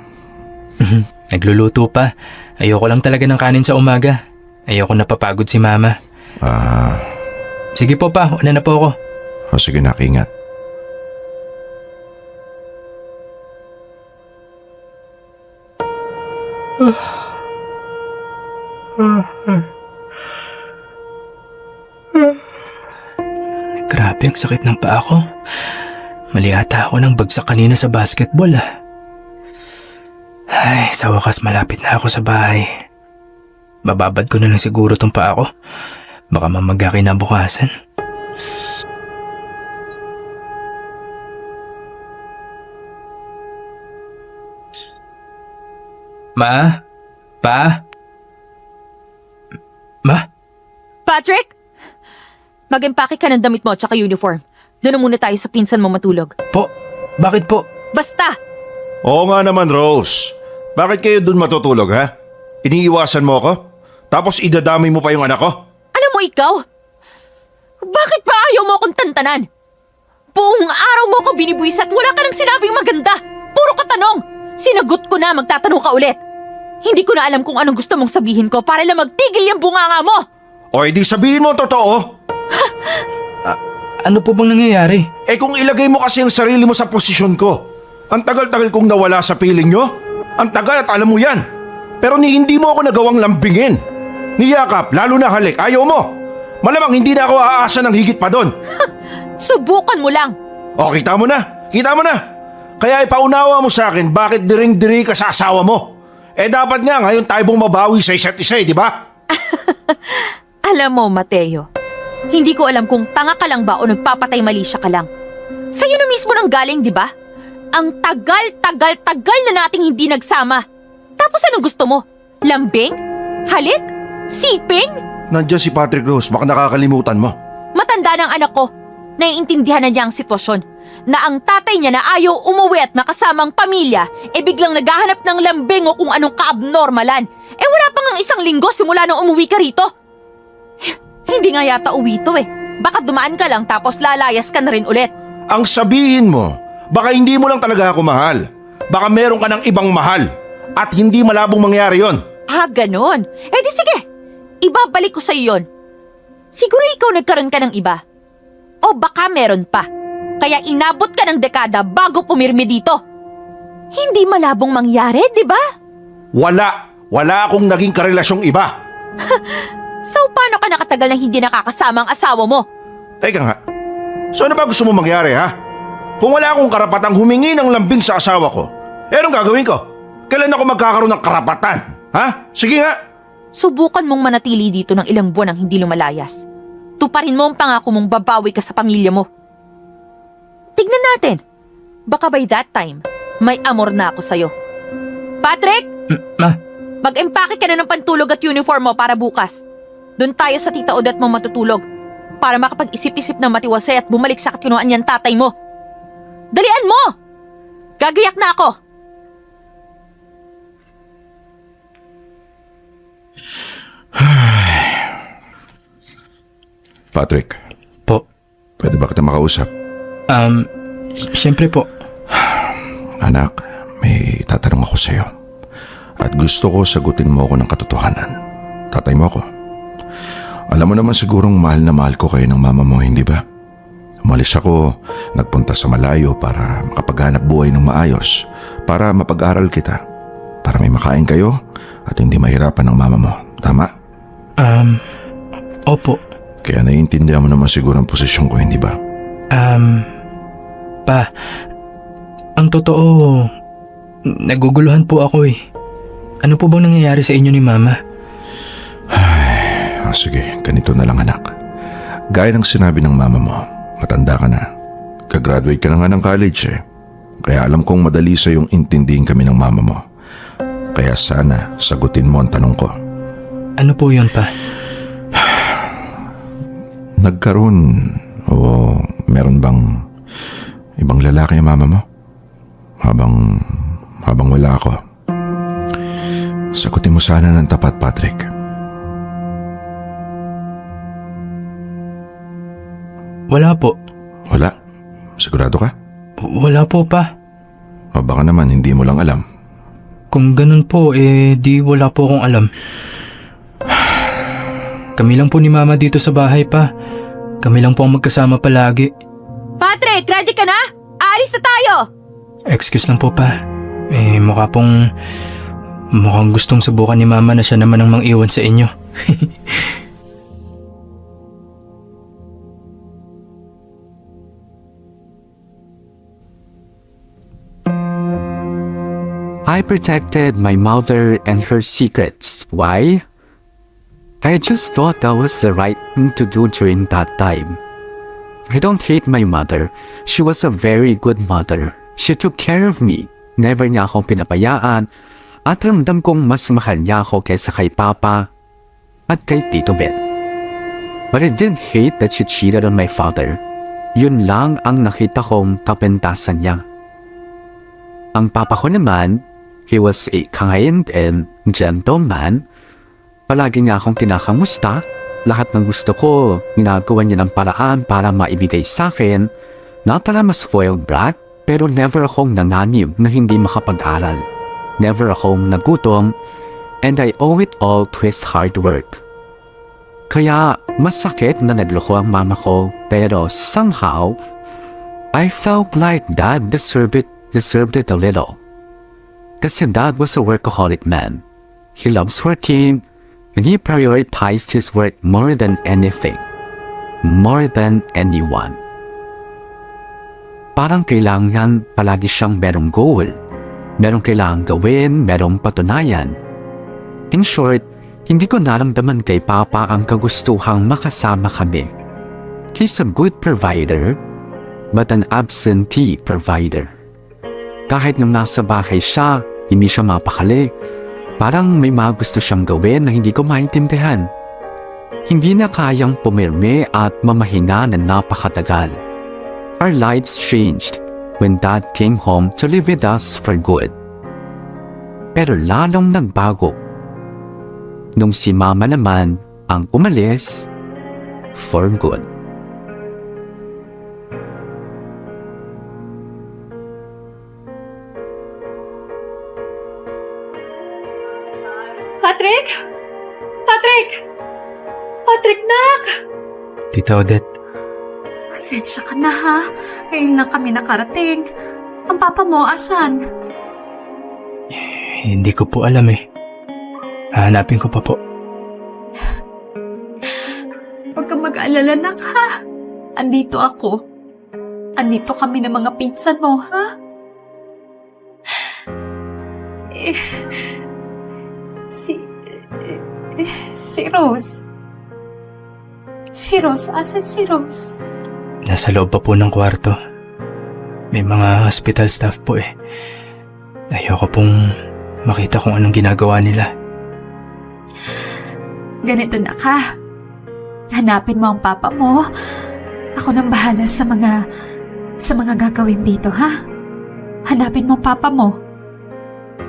[SPEAKER 6] Nagluluto pa. Ayoko lang talaga ng kanin sa umaga. Ayoko napapagod si mama. Sige po pa, una na po ako.
[SPEAKER 4] Sige na, ingat.
[SPEAKER 6] Grabe ang sakit ng paa ko. Mali ata ako ng bagsak kanina sa basketball Ay, sa wakas malapit na ako sa bahay. Bababad ko na lang siguro tong paa ko. Baka mamaga kinabukasan. Ma? Pa? Ma?
[SPEAKER 3] Patrick! Mag-empake ka ng damit mo at saka uniform. Doon na muna tayo sa pinsan mo matulog.
[SPEAKER 6] Po? Bakit po?
[SPEAKER 3] Basta!
[SPEAKER 4] Oo nga naman, Rose. Bakit kayo dun matutulog, ha? Iniiwasan mo ako? Tapos idadamay mo pa yung anak ko?
[SPEAKER 3] Alam mo ikaw? Bakit ba ayaw mo akong tantanan? Buong araw mo ako binibuwis at wala ka nang sinabing maganda. Puro ka tanong. Sinagot ko na, magtatanong ka ulit. Hindi ko na alam kung anong gusto mong sabihin ko para lang magtigil yung bunganga mo.
[SPEAKER 4] O edi sabihin mo ang totoo.
[SPEAKER 6] Ano po bang nangyayari?
[SPEAKER 4] Kung ilagay mo kasi ang sarili mo sa posisyon ko. Ang tagal-tagal kong nawala sa piling nyo. Ang tagal at alam mo yan. Pero hindi mo ako nagawang lambingin. Niyakap, lalo na halik, ayaw mo. Malamang hindi na ako aasa ng higit pa doon.
[SPEAKER 3] Subukan mo lang.
[SPEAKER 4] O, kita mo na. Kaya ipaunawa mo sa akin bakit diring-diri ka sa asawa mo. Dapat nga ngayon tayo bumabawi sa isa't isa, di ba?
[SPEAKER 3] Alam mo, Mateo, hindi ko alam kung tanga ka lang ba o nagpapatay mali siya ka lang. Sa'yo na mismo nang galing, di ba? Ang tagal na nating hindi nagsama. Tapos anong gusto mo? Lambing? Halik? Siping?
[SPEAKER 4] Nandiyan si Patrick, Rose, baka nakakalimutan mo.
[SPEAKER 3] Matanda ng anak ko. Naiintindihan na niya ang sitwasyon. Na ang tatay niya na ayaw umuwi at makasamang pamilya, biglang naghahanap ng lambing o kung anong kaabnormalan. Wala pa ngang isang linggo simula nang umuwi ka rito. Hindi nga yata uwi to Baka dumaan ka lang tapos lalayas ka na rin ulit.
[SPEAKER 4] Ang sabihin mo, baka hindi mo lang talaga ako mahal. Baka meron ka ng ibang mahal. At hindi malabong mangyari yon.
[SPEAKER 3] Ganon. Di sige. Ibabalik ko sa'yo yon. Siguro ikaw nagkaroon ka ng iba. O baka meron pa. Kaya inabot ka ng dekada bago pumirmi dito. Hindi malabong mangyari, di ba?
[SPEAKER 4] Wala akong naging karelasyong iba.
[SPEAKER 3] So, paano ka nakatagal na hindi nakakasama ang asawa mo?
[SPEAKER 4] Teka nga, so ano ba gusto mo mangyari ha? Kung wala akong karapatang humingi ng lambing sa asawa ko, anong gagawin ko? Kailan ako magkakaroon ng karapatan? Ha? Sige nga.
[SPEAKER 3] Subukan mong manatili dito ng ilang buwan ang hindi lumalayas. Tuparin mo ang pangako mong babawi ka sa pamilya mo. Tignan natin. Baka by that time, may amor na ako sa'yo. Patrick!
[SPEAKER 6] Ma,
[SPEAKER 3] Mag-empake ka na ng pantulog at uniform mo para bukas. Doon tayo sa tita Odette mo matutulog para makapag-isip-isip ng matiwasay at bumalik sa katinuan niyang tatay mo. Dalian mo! Gagayak na ako!
[SPEAKER 4] Patrick,
[SPEAKER 6] po.
[SPEAKER 4] pwede ba kita makausap?
[SPEAKER 6] Siyempre po.
[SPEAKER 4] Anak, may tatanong ako sa'yo. At gusto ko sagutin mo ako ng katotohanan. Tatay mo ako. Alam mo naman sigurong mahal na mahal ko kayo ng mama mo, hindi ba? Umalis ako, nagpunta sa malayo para makapaghanap buhay ng maayos, para mapag-aral kita, para may makain kayo at hindi mahirapan ng mama mo. Tama?
[SPEAKER 6] Opo.
[SPEAKER 4] Kaya naiintindihan mo naman siguro ang posisyon ko, hindi ba?
[SPEAKER 6] Pa, ang totoo, naguguluhan po ako eh. Ano po bang nangyayari sa inyo ni Mama?
[SPEAKER 4] Sige, ganito na lang anak. Gaya ng sinabi ng mama mo, matanda ka na. Kagraduate ka na nga ng college eh. Kaya alam kong madali sa yung intindihin kami ng mama mo. Kaya sana sagutin mo ang tanong ko.
[SPEAKER 6] Ano po yun, Pa?
[SPEAKER 4] Nagkaroon o meron bang ibang lalaki ang mama mo? Habang wala ako. Sagutin mo sana ng tapat, Patrick.
[SPEAKER 6] Wala po.
[SPEAKER 4] Wala? Sigurado ka?
[SPEAKER 6] Wala po, Pa.
[SPEAKER 4] O baka naman hindi mo lang alam.
[SPEAKER 6] Kung ganun po, di wala po akong alam. Kami lang po ni Mama dito sa bahay, Pa. Kami lang po ang magkasama palagi.
[SPEAKER 3] Patrick, ready ka na? Aalis na tayo!
[SPEAKER 6] Excuse lang po, Pa. Mukhang gustong subukan ni Mama na siya naman ang mang-iwan sa inyo.
[SPEAKER 1] I protected my mother and her secrets. Why? I just thought that was the right thing to do during that time. I don't hate my mother. She was a very good mother. She took care of me. Never niya akong pinabayaan at ramdam kong mas mahal niya ako kaysa kay Papa at kay Tito Ben. But I didn't hate that she cheated on my father. Yun lang ang nakita kong kapentasan niya. Ang papa ko naman, he was a kind and gentle man. Palagi niya akong kinakamusta. Lahat ng gusto ko, ginagawa niya ng paraan para maibigay sa akin. Not that I'm a spoiled brat, pero never akong nanganib na hindi makapag-aral. Never akong nagutom, and I owe it all to his hard work. Kaya masakit na nagloko ang mama ko, pero somehow, I felt like Dad deserved it a little. Kasi Dad was a workaholic man. He loves working, and he prioritized his work more than anything. More than anyone. Parang kailangan palagi siyang merong goal. Merong kailangan gawin, merong patunayan. In short, hindi ko naramdaman kay Papa ang kagustuhang makasama kami. He's a good provider, but an absentee provider. Kahit nung nasa bahay siya, hindi siya mapakali. Parang may mga gusto siyang gawin na hindi ko maintindihan. Hindi na kayang pumirme at mamahina na napakatagal. Our lives changed when Dad came home to live with us for good. Pero lalong nagbago nung si Mama naman ang umalis for good.
[SPEAKER 3] Patrick! Patrick! Patrick, nak!
[SPEAKER 6] Tita Odette,
[SPEAKER 8] Pasensya ka na ha. Ngayon lang kami nakarating. Ang papa mo, asan?
[SPEAKER 6] hindi ko po alam eh. Hahanapin ko pa po.
[SPEAKER 8] Huwag kang mag-alala, nak, ha? Andito ako. Andito kami ng mga pinsan mo, ha? Si Rose. Si Rose, asan si Rose?
[SPEAKER 6] Nasa loob pa po ng kwarto. May mga hospital staff po eh. Ayoko pong makita kung anong ginagawa nila.
[SPEAKER 8] Ganito na ka. Hanapin mo ang papa mo. Ako nang bahala sa mga gagawin dito, ha? Hanapin mo ang papa mo.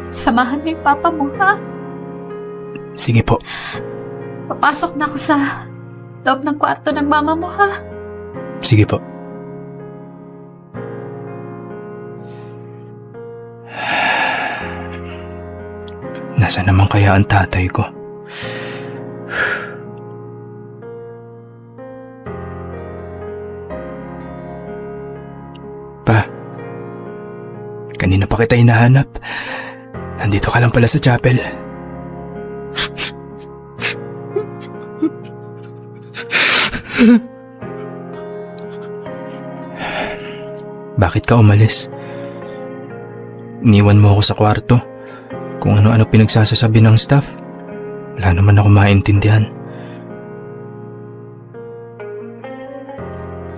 [SPEAKER 8] Samahan mo yung papa mo, ha?
[SPEAKER 6] Sige po.
[SPEAKER 8] Papasok na ako sa loob ng kwarto ng mama mo, ha?
[SPEAKER 6] Sige po. Nasaan naman kaya ang tatay ko? Pa, kanina pa kita hinahanap. Nandito ka lang pala sa chapel. Bakit ka umalis? Iniwan mo ako sa kwarto. Kung ano-ano pinagsasasabi ng staff. Wala naman ako maintindihan.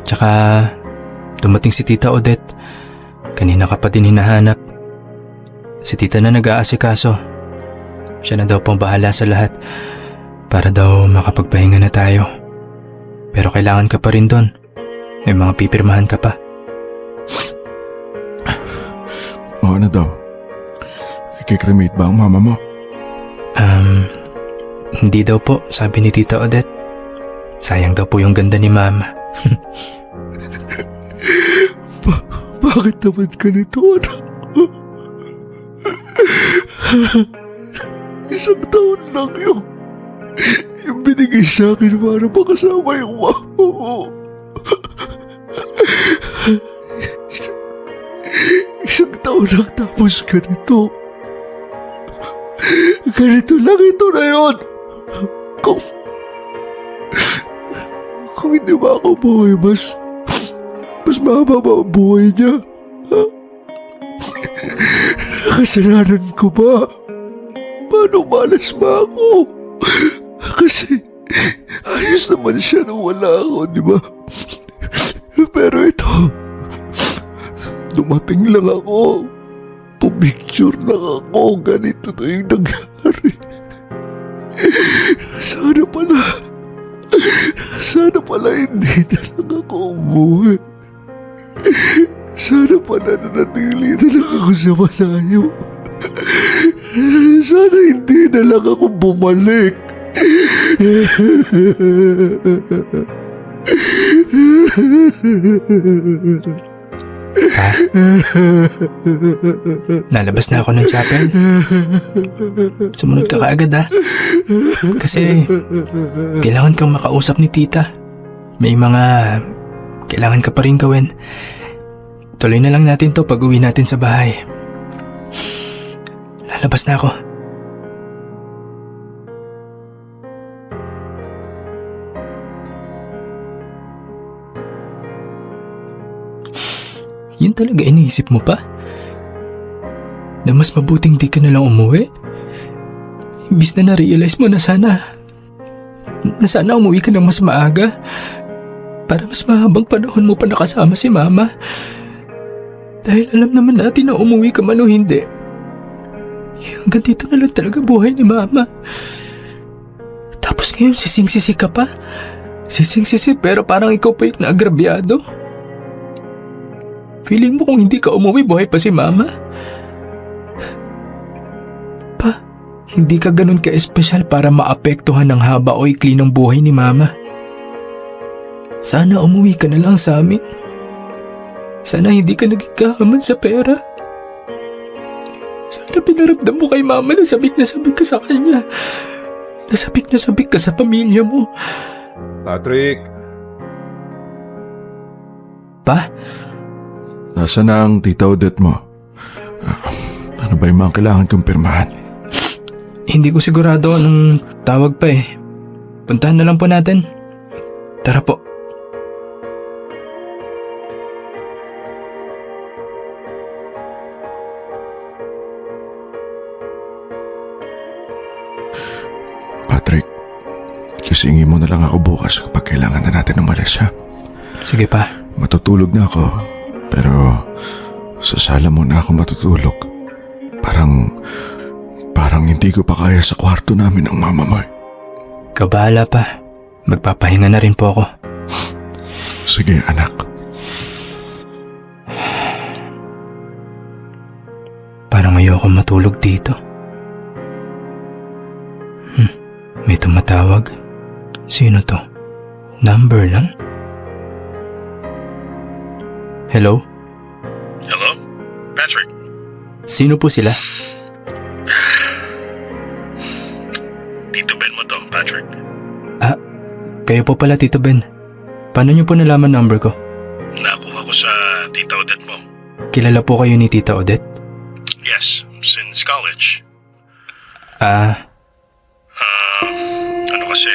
[SPEAKER 6] Tsaka, dumating si Tita Odette. Kanina ka pa din hinahanap. Si Tita na nag-aasikaso. Siya na daw pong bahala sa lahat. Para daw makapagpahinga na tayo. Pero kailangan ka pa rin doon. May mga pipirmahan ka pa.
[SPEAKER 4] O ano daw? Ikikremate ba ang mama mo?
[SPEAKER 6] Hindi daw po, sabi ni Tita Odette. Sayang daw po yung ganda ni Mama.
[SPEAKER 4] Bakit naman ganito, anak? Isang taon lang yung binigay sa akin para makasama yung mama mo. Isang taon lang tapos ganito. Ganito lang ito na yun. Kung hindi ba ako buhay, mas mahaba ba ang buhay niya? Ha? Kasalanan ko ba? Paano malas ba ako? Kasi ayos naman siya nung wala ako, di ba? Pero ito, dumating lang ako. Pumicture lang ako. Ganito na yung nangyari. Sana pala hindi na lang ako umuwi. Sana pala nanatili na lang ako sa malayo. Sana hindi na lang ako bumalik.
[SPEAKER 6] Pa, nalabas na ako ng chapel. Sumunod ka kaagad ha. Kasi kailangan kang makausap ni Tita. May mga kailangan ka pa rin gawin. Tuloy na lang natin to pag uwi natin sa bahay. Lalabas na ako. Yun talaga iniisip mo pa? Na mas mabuting di ka na lang umuwi? Imbis na na-realize mo na sana umuwi ka ng mas maaga para mas mahabang panahon mo pa nakasama si Mama. Dahil alam naman natin na umuwi ka man o hindi. Hanggang dito na lang talaga buhay ni Mama. Tapos ngayon sising-sisi ka pa? Sising-sisi pero parang ikaw pa yung naagrabyado. Feeling mo kung hindi ka umuwi, buhay pa si Mama? Pa, hindi ka ganun ka-espesyal para maapektuhan ng haba o ikli ng buhay ni Mama. Sana umuwi ka na lang sa amin. Sana hindi ka nagkakahaman sa pera. Sana pinaramdam mo kay Mama na sabik ka sa kanya. Na sabik ka sa pamilya mo.
[SPEAKER 4] Patrick!
[SPEAKER 6] Pa?
[SPEAKER 4] Nasaan na ang Tita Odette mo? Ano ba yung mga kailangan kong pirmahan?
[SPEAKER 6] Hindi ko sigurado anong tawag pa eh. puntahan na lang po natin. Tara po.
[SPEAKER 4] Patrick, kisingin mo na lang ako bukas kapag kailangan na natin umalis, ha?
[SPEAKER 6] Sige pa.
[SPEAKER 4] Matutulog na ako, pero sa sala muna ako matutulog. Parang hindi ko pa kaya sa kwarto namin ng mama mo.
[SPEAKER 6] Kabahala pa. Magpapahinga na rin po ako.
[SPEAKER 4] Sige, anak.
[SPEAKER 6] Parang ayoko matulog dito. May tumatawag. Sino to? Number lang? Hello?
[SPEAKER 7] Hello? Patrick?
[SPEAKER 6] Sino po sila?
[SPEAKER 7] Tito Ben mo to, Patrick.
[SPEAKER 6] Kayo po pala, Tito Ben. Paano niyo po nalaman number ko?
[SPEAKER 7] Nakuha ko sa Tita Odette mo.
[SPEAKER 6] Kilala po kayo ni Tita Odette?
[SPEAKER 7] Yes, since college. Ano kasi,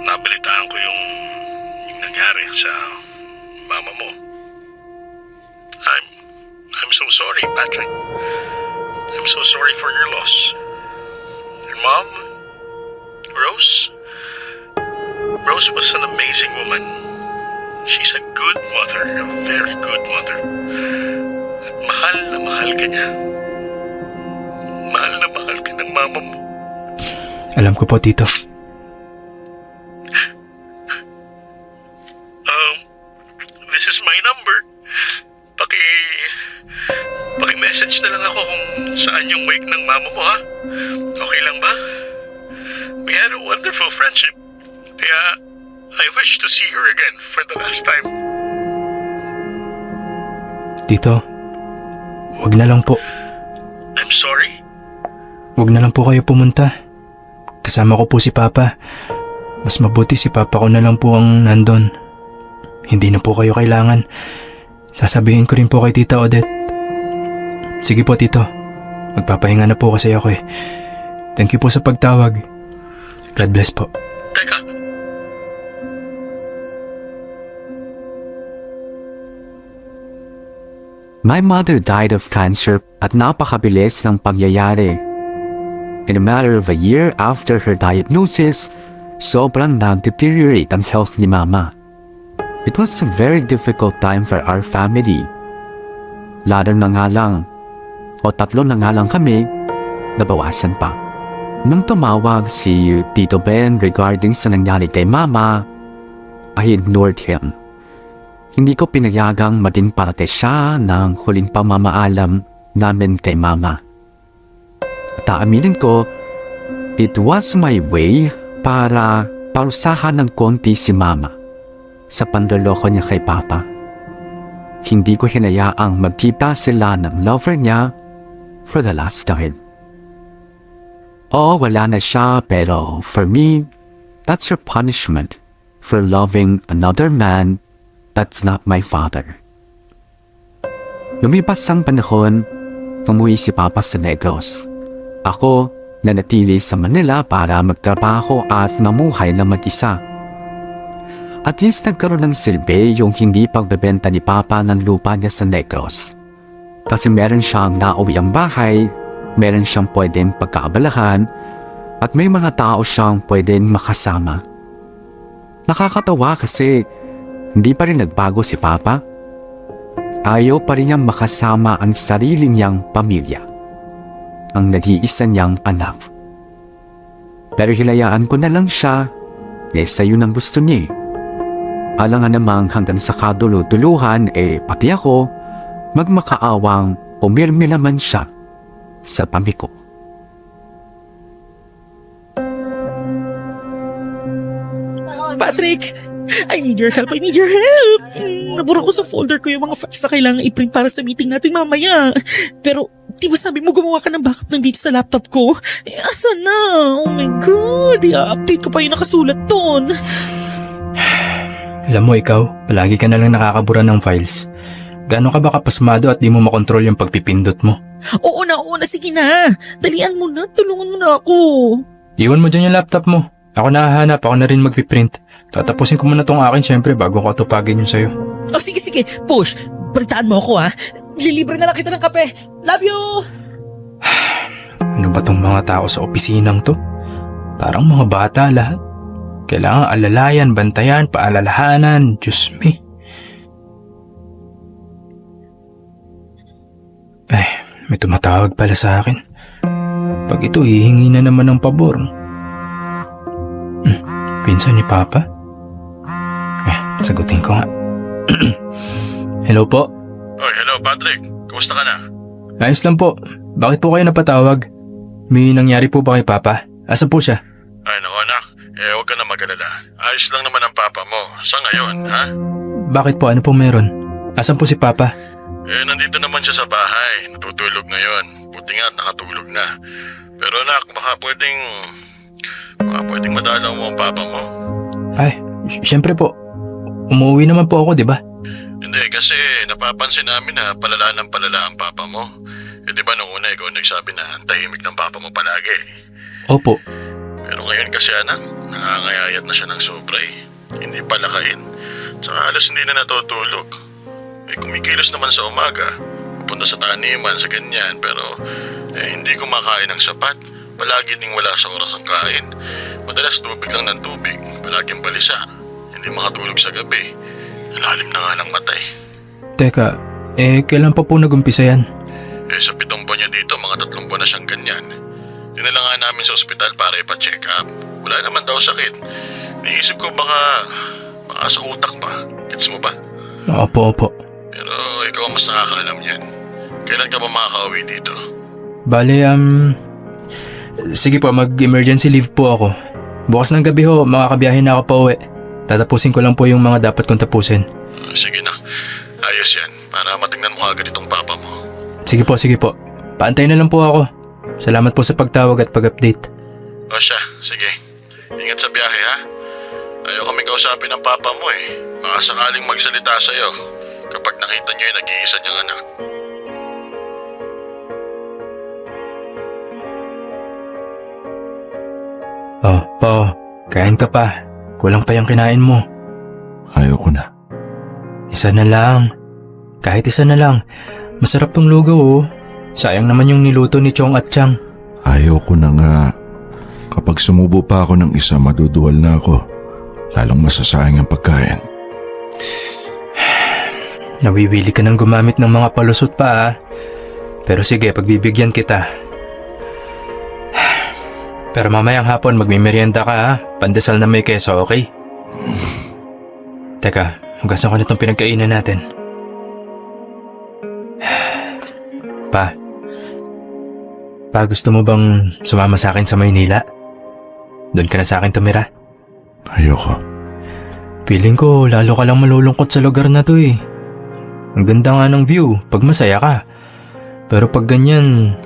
[SPEAKER 7] nabalitaan ko yung nangyari sa mama mo. I'm so sorry, Patrick. I'm so sorry for your loss. Your mom, Rose was an amazing woman. She's a good mother, a very good mother. At mahal na mahal ka niya. Mahal na mahal ka ng mama mo.
[SPEAKER 6] Alam ko po, Tito.
[SPEAKER 7] This is my number. Paki-message na lang ako kung saan yung wake ng mama mo, ha? Okay lang ba? We had a wonderful friendship. Kaya, I wish to see her again for the last time.
[SPEAKER 6] Tito, wag na lang po.
[SPEAKER 7] I'm sorry?
[SPEAKER 6] Wag na lang po kayo pumunta. Kasama ko po si Papa. Mas mabuti si Papa ko na lang po ang nandun. Hindi na po kayo kailangan. Sasabihin ko rin po kay Tita Odette. Sige po, Tito. Magpapahinga na po kasi ako eh. Thank you po sa pagtawag. God bless po.
[SPEAKER 7] Teka,
[SPEAKER 1] My mother died of cancer at napakabilis ng pangyayari. In a matter of a year after her diagnosis, sobrang nag-deteriorate ang health ni Mama. It was a very difficult time for our family. Lalo na nga lang, o tatlo na nga lang kami, nabawasan pa. Nung tumawag si Tito Ben regarding sa nangyari kay Mama, I ignored him. Hindi ko pinayagang maging parte siya ng huling pamamaalam namin kay Mama. At aaminin ko, it was my way para parusahan ng konti si Mama sa panloloko niya kay Papa. Hindi ko hinayaang magkita sila ng lover niya for the last time. Wala na siya, pero for me, that's your punishment for loving another man that's not my father. Lumipas ang panahon, umuwi si Papa sa Negros. Ako, nanatili sa Manila para magtrabaho at mamuhay na mag-isa. At least nagkaroon ng silbi yung hindi pagbebenta ni Papa ng lupa niya sa Negros. Kasi meron siyang nauwi ang bahay, meron siyang pwedeng pagkaabalahan, at may mga tao siyang pwedeng makasama. Nakakatawa kasi hindi pa rin nagbago si Papa. Ayaw pa rin niyang makasama ang sarili niyang pamilya, ang nag-iisa niyang anak. Pero hilayaan ko na lang siya sa yun ang gusto niya. Alangan namang hanggang sa kaduluduluhan pati ako magmakaawang pumirmi naman siya sa pami ko.
[SPEAKER 9] Patrick! I need your help! I need your help! Nabura ko sa folder ko yung mga files na kailangan i-print para sa meeting natin mamaya. Pero, di ba sabi mo gumawa ka ng backup ng dito sa laptop ko? Asan na? Oh my God! I-update ko pa yung nakasulat doon.
[SPEAKER 6] Alam mo ikaw, palagi ka na lang nakakabura ng files. Gaano ka ba kapasmado at di mo makontrol yung pagpipindot mo?
[SPEAKER 9] Oo na, sige na. Dalian mo na, tulungan mo na ako.
[SPEAKER 6] Iwan mo dyan yung laptop mo. Ako nahahanap, ako na rin magpiprint. Tatapusin ko muna tong akin syempre bago ko atupagin yung sa'yo.
[SPEAKER 9] Oh, sige, push. Balitaan mo ako ha. Lilibre na lang kita ng kape. Love you!
[SPEAKER 6] Ano ba tong mga tao sa opisinang to? Parang mga bata lahat. Kailangan alalayan, bantayan, paalalahanan. Diyos me. May tumatawag pala sa akin. Pag ito, hihingi na naman ng pabor. Pinsan ni Papa? Sagutin ko nga. Hello po?
[SPEAKER 7] Oy, hello Patrick. Kumusta ka na?
[SPEAKER 6] Ayos lang po. Bakit po kayo napatawag? May nangyari po ba kay Papa? Asa po siya?
[SPEAKER 7] Ay, naku anak. Huwag ka na mag-alala. Ayos lang naman ang papa mo. Sa ngayon, ha?
[SPEAKER 6] Bakit po? Ano po meron? Asan po si Papa?
[SPEAKER 7] Nandito naman siya sa bahay. Natutulog ngayon. Buti nga at nakatulog na. Pero anak, baka pwedeng madalaw mo ang papa mo.
[SPEAKER 6] Ay, syempre po. Umuwi naman po ako, di ba?
[SPEAKER 7] Hindi, kasi napapansin namin na palala ng palala ang papa mo. Di ba nung una ikaw nagsabi na ang tahimik ng papa mo palagi?
[SPEAKER 6] Opo.
[SPEAKER 7] Pero ngayon kasi anak, nakangayayat na siya ng sobra eh. Hindi palakain. Tsaka halos hindi na natutulog. Kumikilos naman sa umaga. Pupunta sa taniman, sa ganyan. Pero hindi kumakain ng sapat. Palagi ding wala sa oras ang kain. Madalas tubig lang ng tubig. Palaging balisa. Hindi makatulog sa gabi. Lalim na nga ng matay.
[SPEAKER 6] Teka, kailan pa po nag-umpisa yan?
[SPEAKER 7] Sa 7 buwan niya dito, mga 3 buwan na siyang ganyan. Dinala nga namin sa ospital para ipa-check up. Wala naman daw sakit. Naisip ko baka sa utak ba? Gets mo ba?
[SPEAKER 6] Opo.
[SPEAKER 7] Pero ikaw ang mas nakakaalam yan. Kailan ka ba makakauwi dito?
[SPEAKER 6] Bale, sige po, mag-emergency leave po ako. Bukas ng gabi ho, makakabiyahe na ako pa uwi. Tatapusin ko lang po yung mga dapat kong tapusin.
[SPEAKER 7] Sige na. Ayos yan. Para matingnan mo agad itong papa mo.
[SPEAKER 6] Sige po. Paantay na lang po ako. Salamat po sa pagtawag at pag-update.
[SPEAKER 7] O siya, sige. Ingat sa biyahe ha. Ayaw kami kausapin ng papa mo eh. Baka sakaling magsalita sa'yo kapag nakita niyo yung nag-iisa niyang anak.
[SPEAKER 6] Oh, po. Kain ka pa. Kulang pa yung kinain mo.
[SPEAKER 4] Ayoko na.
[SPEAKER 6] Isa na lang. Kahit isa na lang. Masarap tong lugaw oh. Sayang naman yung niluto ni Chong at Chang.
[SPEAKER 4] Ayoko na nga. Kapag sumubo pa ako ng isa, maduduwal na ako. Lalong masasayang ang pagkain.
[SPEAKER 6] Nawiwili ka ng gumamit ng mga palusot pa ah. Pero sige, pagbibigyan kita. Pero mamayang hapon magmimerienda ka ha. Pandesal na may keso, okay? Teka, hugasan ko na itong pinagkainan natin. Pa, gusto mo bang sumama sa akin sa Maynila? Doon ka na sa akin tumira?
[SPEAKER 4] Ayoko.
[SPEAKER 6] Feeling ko lalo ka lang malulungkot sa lugar na to eh. Ang ganda nga ng view pag masaya ka. Pero pag ganyan,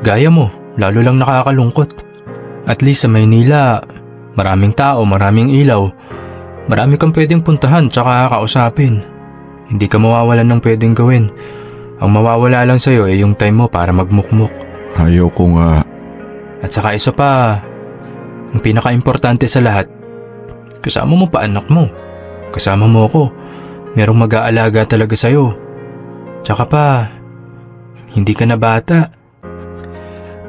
[SPEAKER 6] gaya mo, lalo lang nakakalungkot. At least sa Maynila, maraming tao, maraming ilaw. Marami kang pwedeng puntahan tsaka kausapin. Hindi ka mawawalan ng pwedeng gawin. Ang mawawala lang sa'yo ay yung time mo para magmukmuk.
[SPEAKER 4] Ayoko nga.
[SPEAKER 6] At saka isa pa, ang pinaka-importante sa lahat, kasama mo pa anak mo. Kasama mo ako. Merong mag-aalaga talaga sa'yo. Tsaka pa, hindi ka na bata.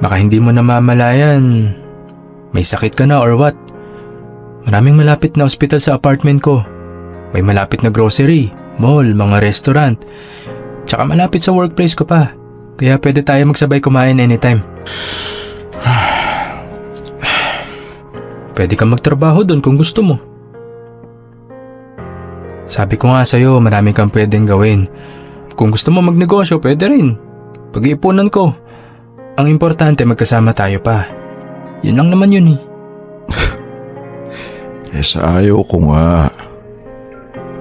[SPEAKER 6] Baka hindi mo namamalayan. May sakit ka na or what? Maraming malapit na ospital sa apartment ko. May malapit na grocery, mall, mga restaurant. Tsaka malapit sa workplace ko pa. Kaya pwede tayo magsabay kumain anytime. Pwede kang magtrabaho doon kung gusto mo. Sabi ko nga sa'yo, marami kang pwedeng gawin. Kung gusto mo magnegosyo, pwede rin. Pag-iipunan ko. Ang importante, magkasama tayo pa. Yun lang naman yun eh.
[SPEAKER 4] Sa ayaw ko nga.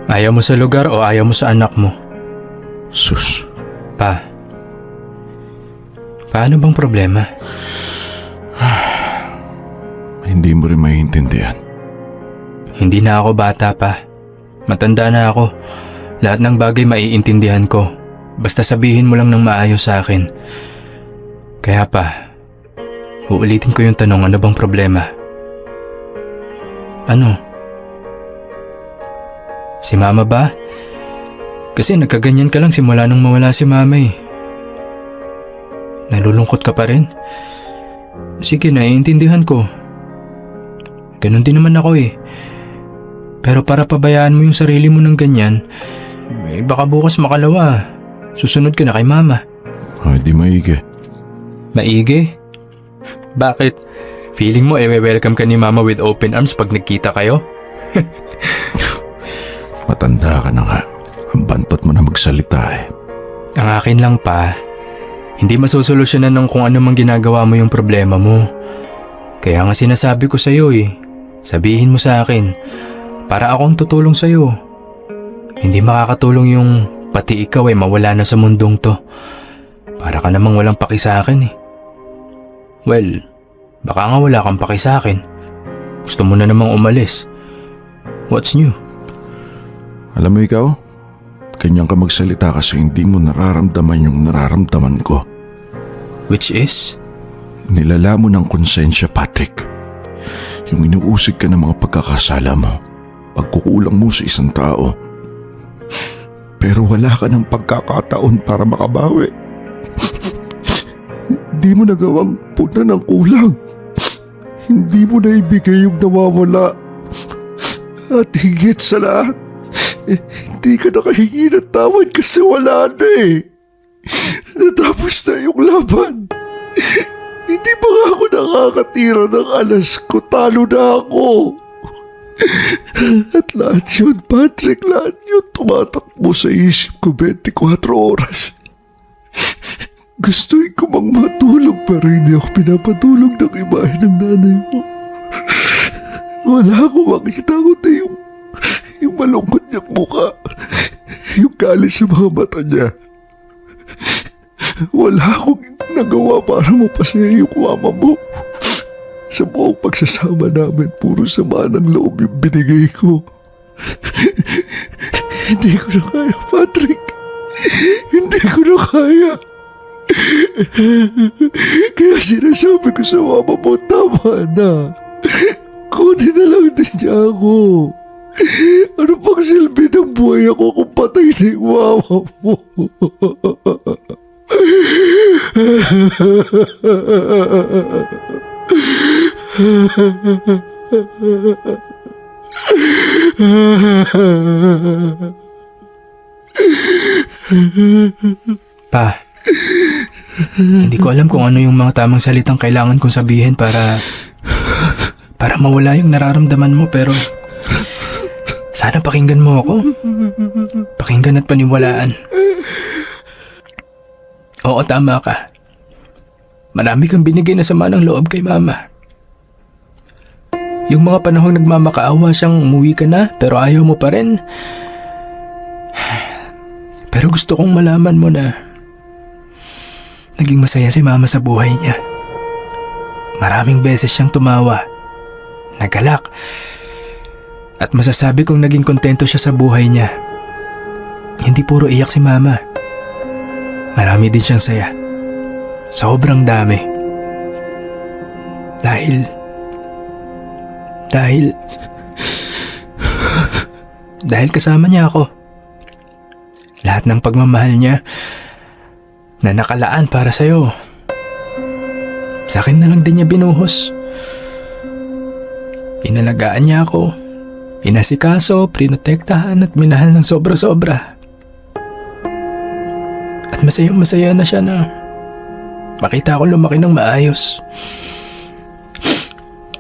[SPEAKER 6] Ayaw mo sa lugar o ayaw mo sa anak mo?
[SPEAKER 4] Sus.
[SPEAKER 6] Paano bang problema?
[SPEAKER 4] Hindi mo rin maiintindihan.
[SPEAKER 6] Hindi na ako bata pa. Matanda na ako. Lahat ng bagay maiintindihan ko. Basta sabihin mo lang ng maayos sa akin. Kaya pa, uulitin ko yung tanong, ano bang problema? Ano? Si Mama ba? Kasi nagkaganyan ka lang simula nung mawala si Mama eh. Nalulungkot ka pa rin? Sige, naiintindihan ko. Ganun din naman ako eh. Pero para pabayaan mo yung sarili mo ng ganyan, baka bukas makalawa. Susunod ka na kay Mama.
[SPEAKER 4] Ay, di maigi.
[SPEAKER 6] Maigi? Bakit? Feeling mo welcome ka ni Mama with open arms pag nagkita kayo?
[SPEAKER 4] Matanda ka na nga. Ang bantot mo na magsalita eh.
[SPEAKER 6] Ang akin lang pa, hindi masusolusyonan ng kung ano mang ginagawa mo yung problema mo. Kaya nga sinasabi ko sa'yo eh, sabihin mo sa akin, para akong tutulong sa'yo. Hindi makakatulong yung pati ikaw ay mawala na sa mundong to. Para ka namang walang paki sa akin eh. Well, baka nga wala kang paki sa akin. Gusto mo na namang umalis. What's new?
[SPEAKER 4] Alam mo ikaw, ganyan ka magsalita kasi hindi mo nararamdaman yung nararamdaman ko.
[SPEAKER 6] Which is?
[SPEAKER 4] Nilala mo ng konsensya, Patrick. Yung inuusig ka ng mga pagkakasala mo, pagkukulang mo sa isang tao. Pero wala ka ng pagkakataon para makabawi. Hindi mo nagawang punan ng kulang. Hindi mo na ibigay yung nawawala. At higit sa lahat, hindi ka nakahingi ng tawad kasi wala na eh. Natapos na yung laban. Hindi pa nga ako nakakatira ng alas ko, talo na ako. At lahat yun, Patrick, lahat yun tumatakbo sa isip ko 24 oras. Gustuin ko mang matulog pero hindi ako pinapatulog ng imahe ng nanay mo. Wala akong makita kundi yung malungkot niyang mukha, yung galit sa mga mata niya. Wala akong nagawa para mapasaya yung mama mo. Sa buong pagsasama namin, puro sama ng loob yung binigay ko. Hindi ko na kaya, Patrick. Hindi ko na kaya. Kaya sinasabi ko sa mama mo, tama na. Kunin na lang din niya ako. Ano pang silbi ng buhay ako kung patay na yung mama mo?
[SPEAKER 6] Pa, hindi ko alam kung ano yung mga tamang salitang kailangan kong sabihin para mawala yung nararamdaman mo, pero sana pakinggan mo ako. Pakinggan at paniwalaan. Oo, tama ka. Marami kang binigay na sama ng loob kay Mama. Yung mga panahong nagmamakaawa siyang umuwi ka na pero ayaw mo pa rin. Pero gusto kong malaman mo na naging masaya si Mama sa buhay niya. Maraming beses siyang tumawa, nagalak, at masasabi kong naging kontento siya sa buhay niya. Hindi puro iyak si Mama. Marami din siyang saya. Sobrang dami. Dahil kasama niya ako. Lahat ng pagmamahal niya na nakalaan para sa'yo, sa akin na lang din niya binuhos. Inalagaan niya ako, inasikaso, prinotektahan at minahal ng sobra-sobra. At masayang-masaya na siya na makita ako lumaki ng maayos.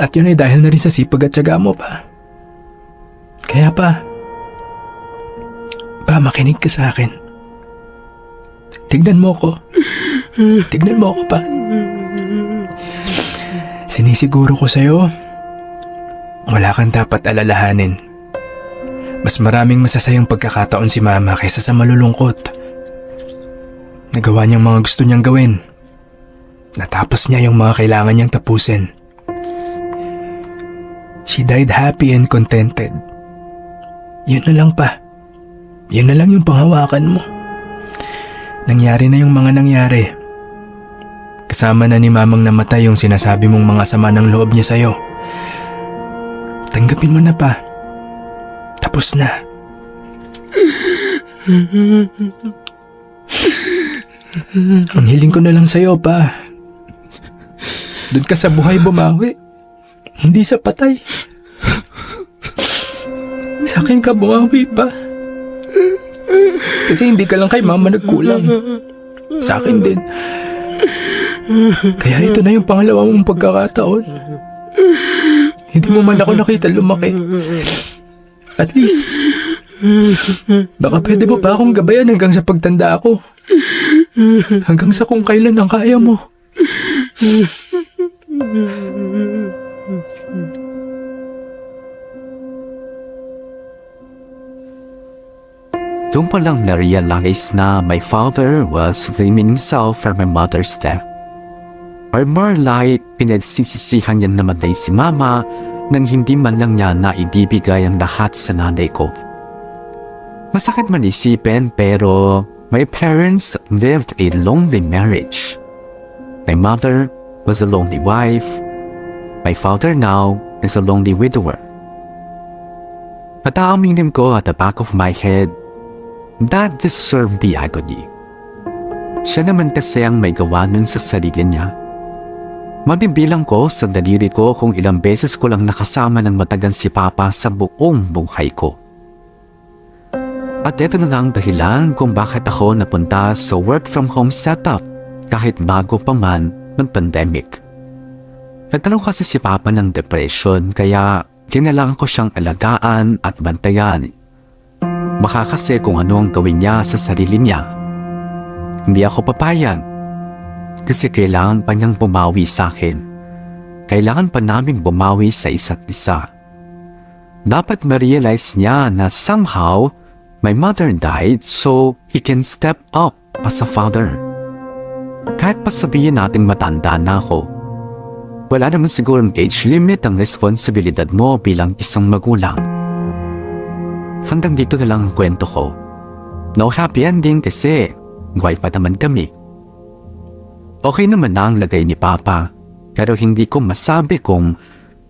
[SPEAKER 6] At yun ay dahil na rin sa sipag at tiyaga mo, Pa. Kaya Pa, makinig ka sa akin. Tignan mo ko. Tignan mo ko, Pa. Sinisiguro ko sa'yo, wala kang dapat alalahanin. Mas maraming masasayang pagkakataon si Mama kaysa sa malulungkot. Nagawa niyang mga gusto niyang gawin. Natapos niya yung mga kailangan niyang tapusin. She died happy and contented. Yun na lang, Pa. Yun na lang yung panghawakan mo. Nangyari na yung mga nangyari. Kasama na ni mamang namatay yung sinasabi mong mga sama ng loob niya sa'yo. Tanggapin mo na pa. Tapos na. Ang hiling ko na lang sa'yo, pa. Doon ka sa buhay bumawi. Hindi sa patay. Sa akin ka bumawi, pa. Kasi hindi ka lang kay mama nagkulang. Sa akin din. Kaya ito na yung pangalawa mong pagkakataon. Hindi mo man ako nakita lumaki. At least, baka pwede mo pa akong gabayan hanggang sa pagtanda ako. Hanggang sa kung kailan ang kaya mo.
[SPEAKER 1] Doon pa lang na-realize na my father was blaming himself for my mother's death. Or more like, pinagsisisihan niya namatay si mama nang hindi man lang niya naibibigay ang lahat sa nanay ko. Masakit man isipin pero my parents lived a lonely marriage. My mother was a lonely wife. My father now is a lonely widower. At aaminin ko at the back of my head, Dad deserved the agony. Siya naman kasi ang may gawa nun sa sarili niya. Mabibilang ko sa daliri ko kung ilang beses ko lang nakasama ng matagal si Papa sa buong buhay ko. At ito na lang dahilan kung bakit ako napunta sa work from home setup kahit bago pa man ng pandemic. Nagkaroon kasi si Papa ng depression kaya kailangan ko siyang alagaan at bantayan. Baka kasi kung ano ang gawin niya sa sarili niya. Hindi ako papayag. Kasi kailangan pa niyang bumawi sa akin. Kailangan pa naming bumawi sa isa't isa. Dapat ma-realize niya na somehow, my mother died so he can step up as a father. Kahit pa sabihin nating matanda na ako, wala naman sigurong age limit ang responsibilidad mo bilang isang magulang. Hanggang dito na lang ang kwento ko. No happy ending kasi buhay pa naman kami. Okay naman na ang lagay ni Papa, pero hindi ko masabi kung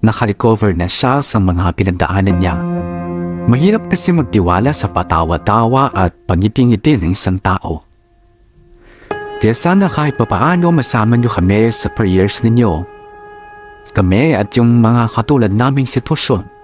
[SPEAKER 1] nakarecover na siya sa mga pinagdaanan niya. Mahirap kasi magtiwala sa patawa-tawa at pangiti-ngiti ng isang tao. Kaya sana kahit papaano masama niyo kami sa prayers ninyo. Kami at yung mga katulad naming sitwasyon.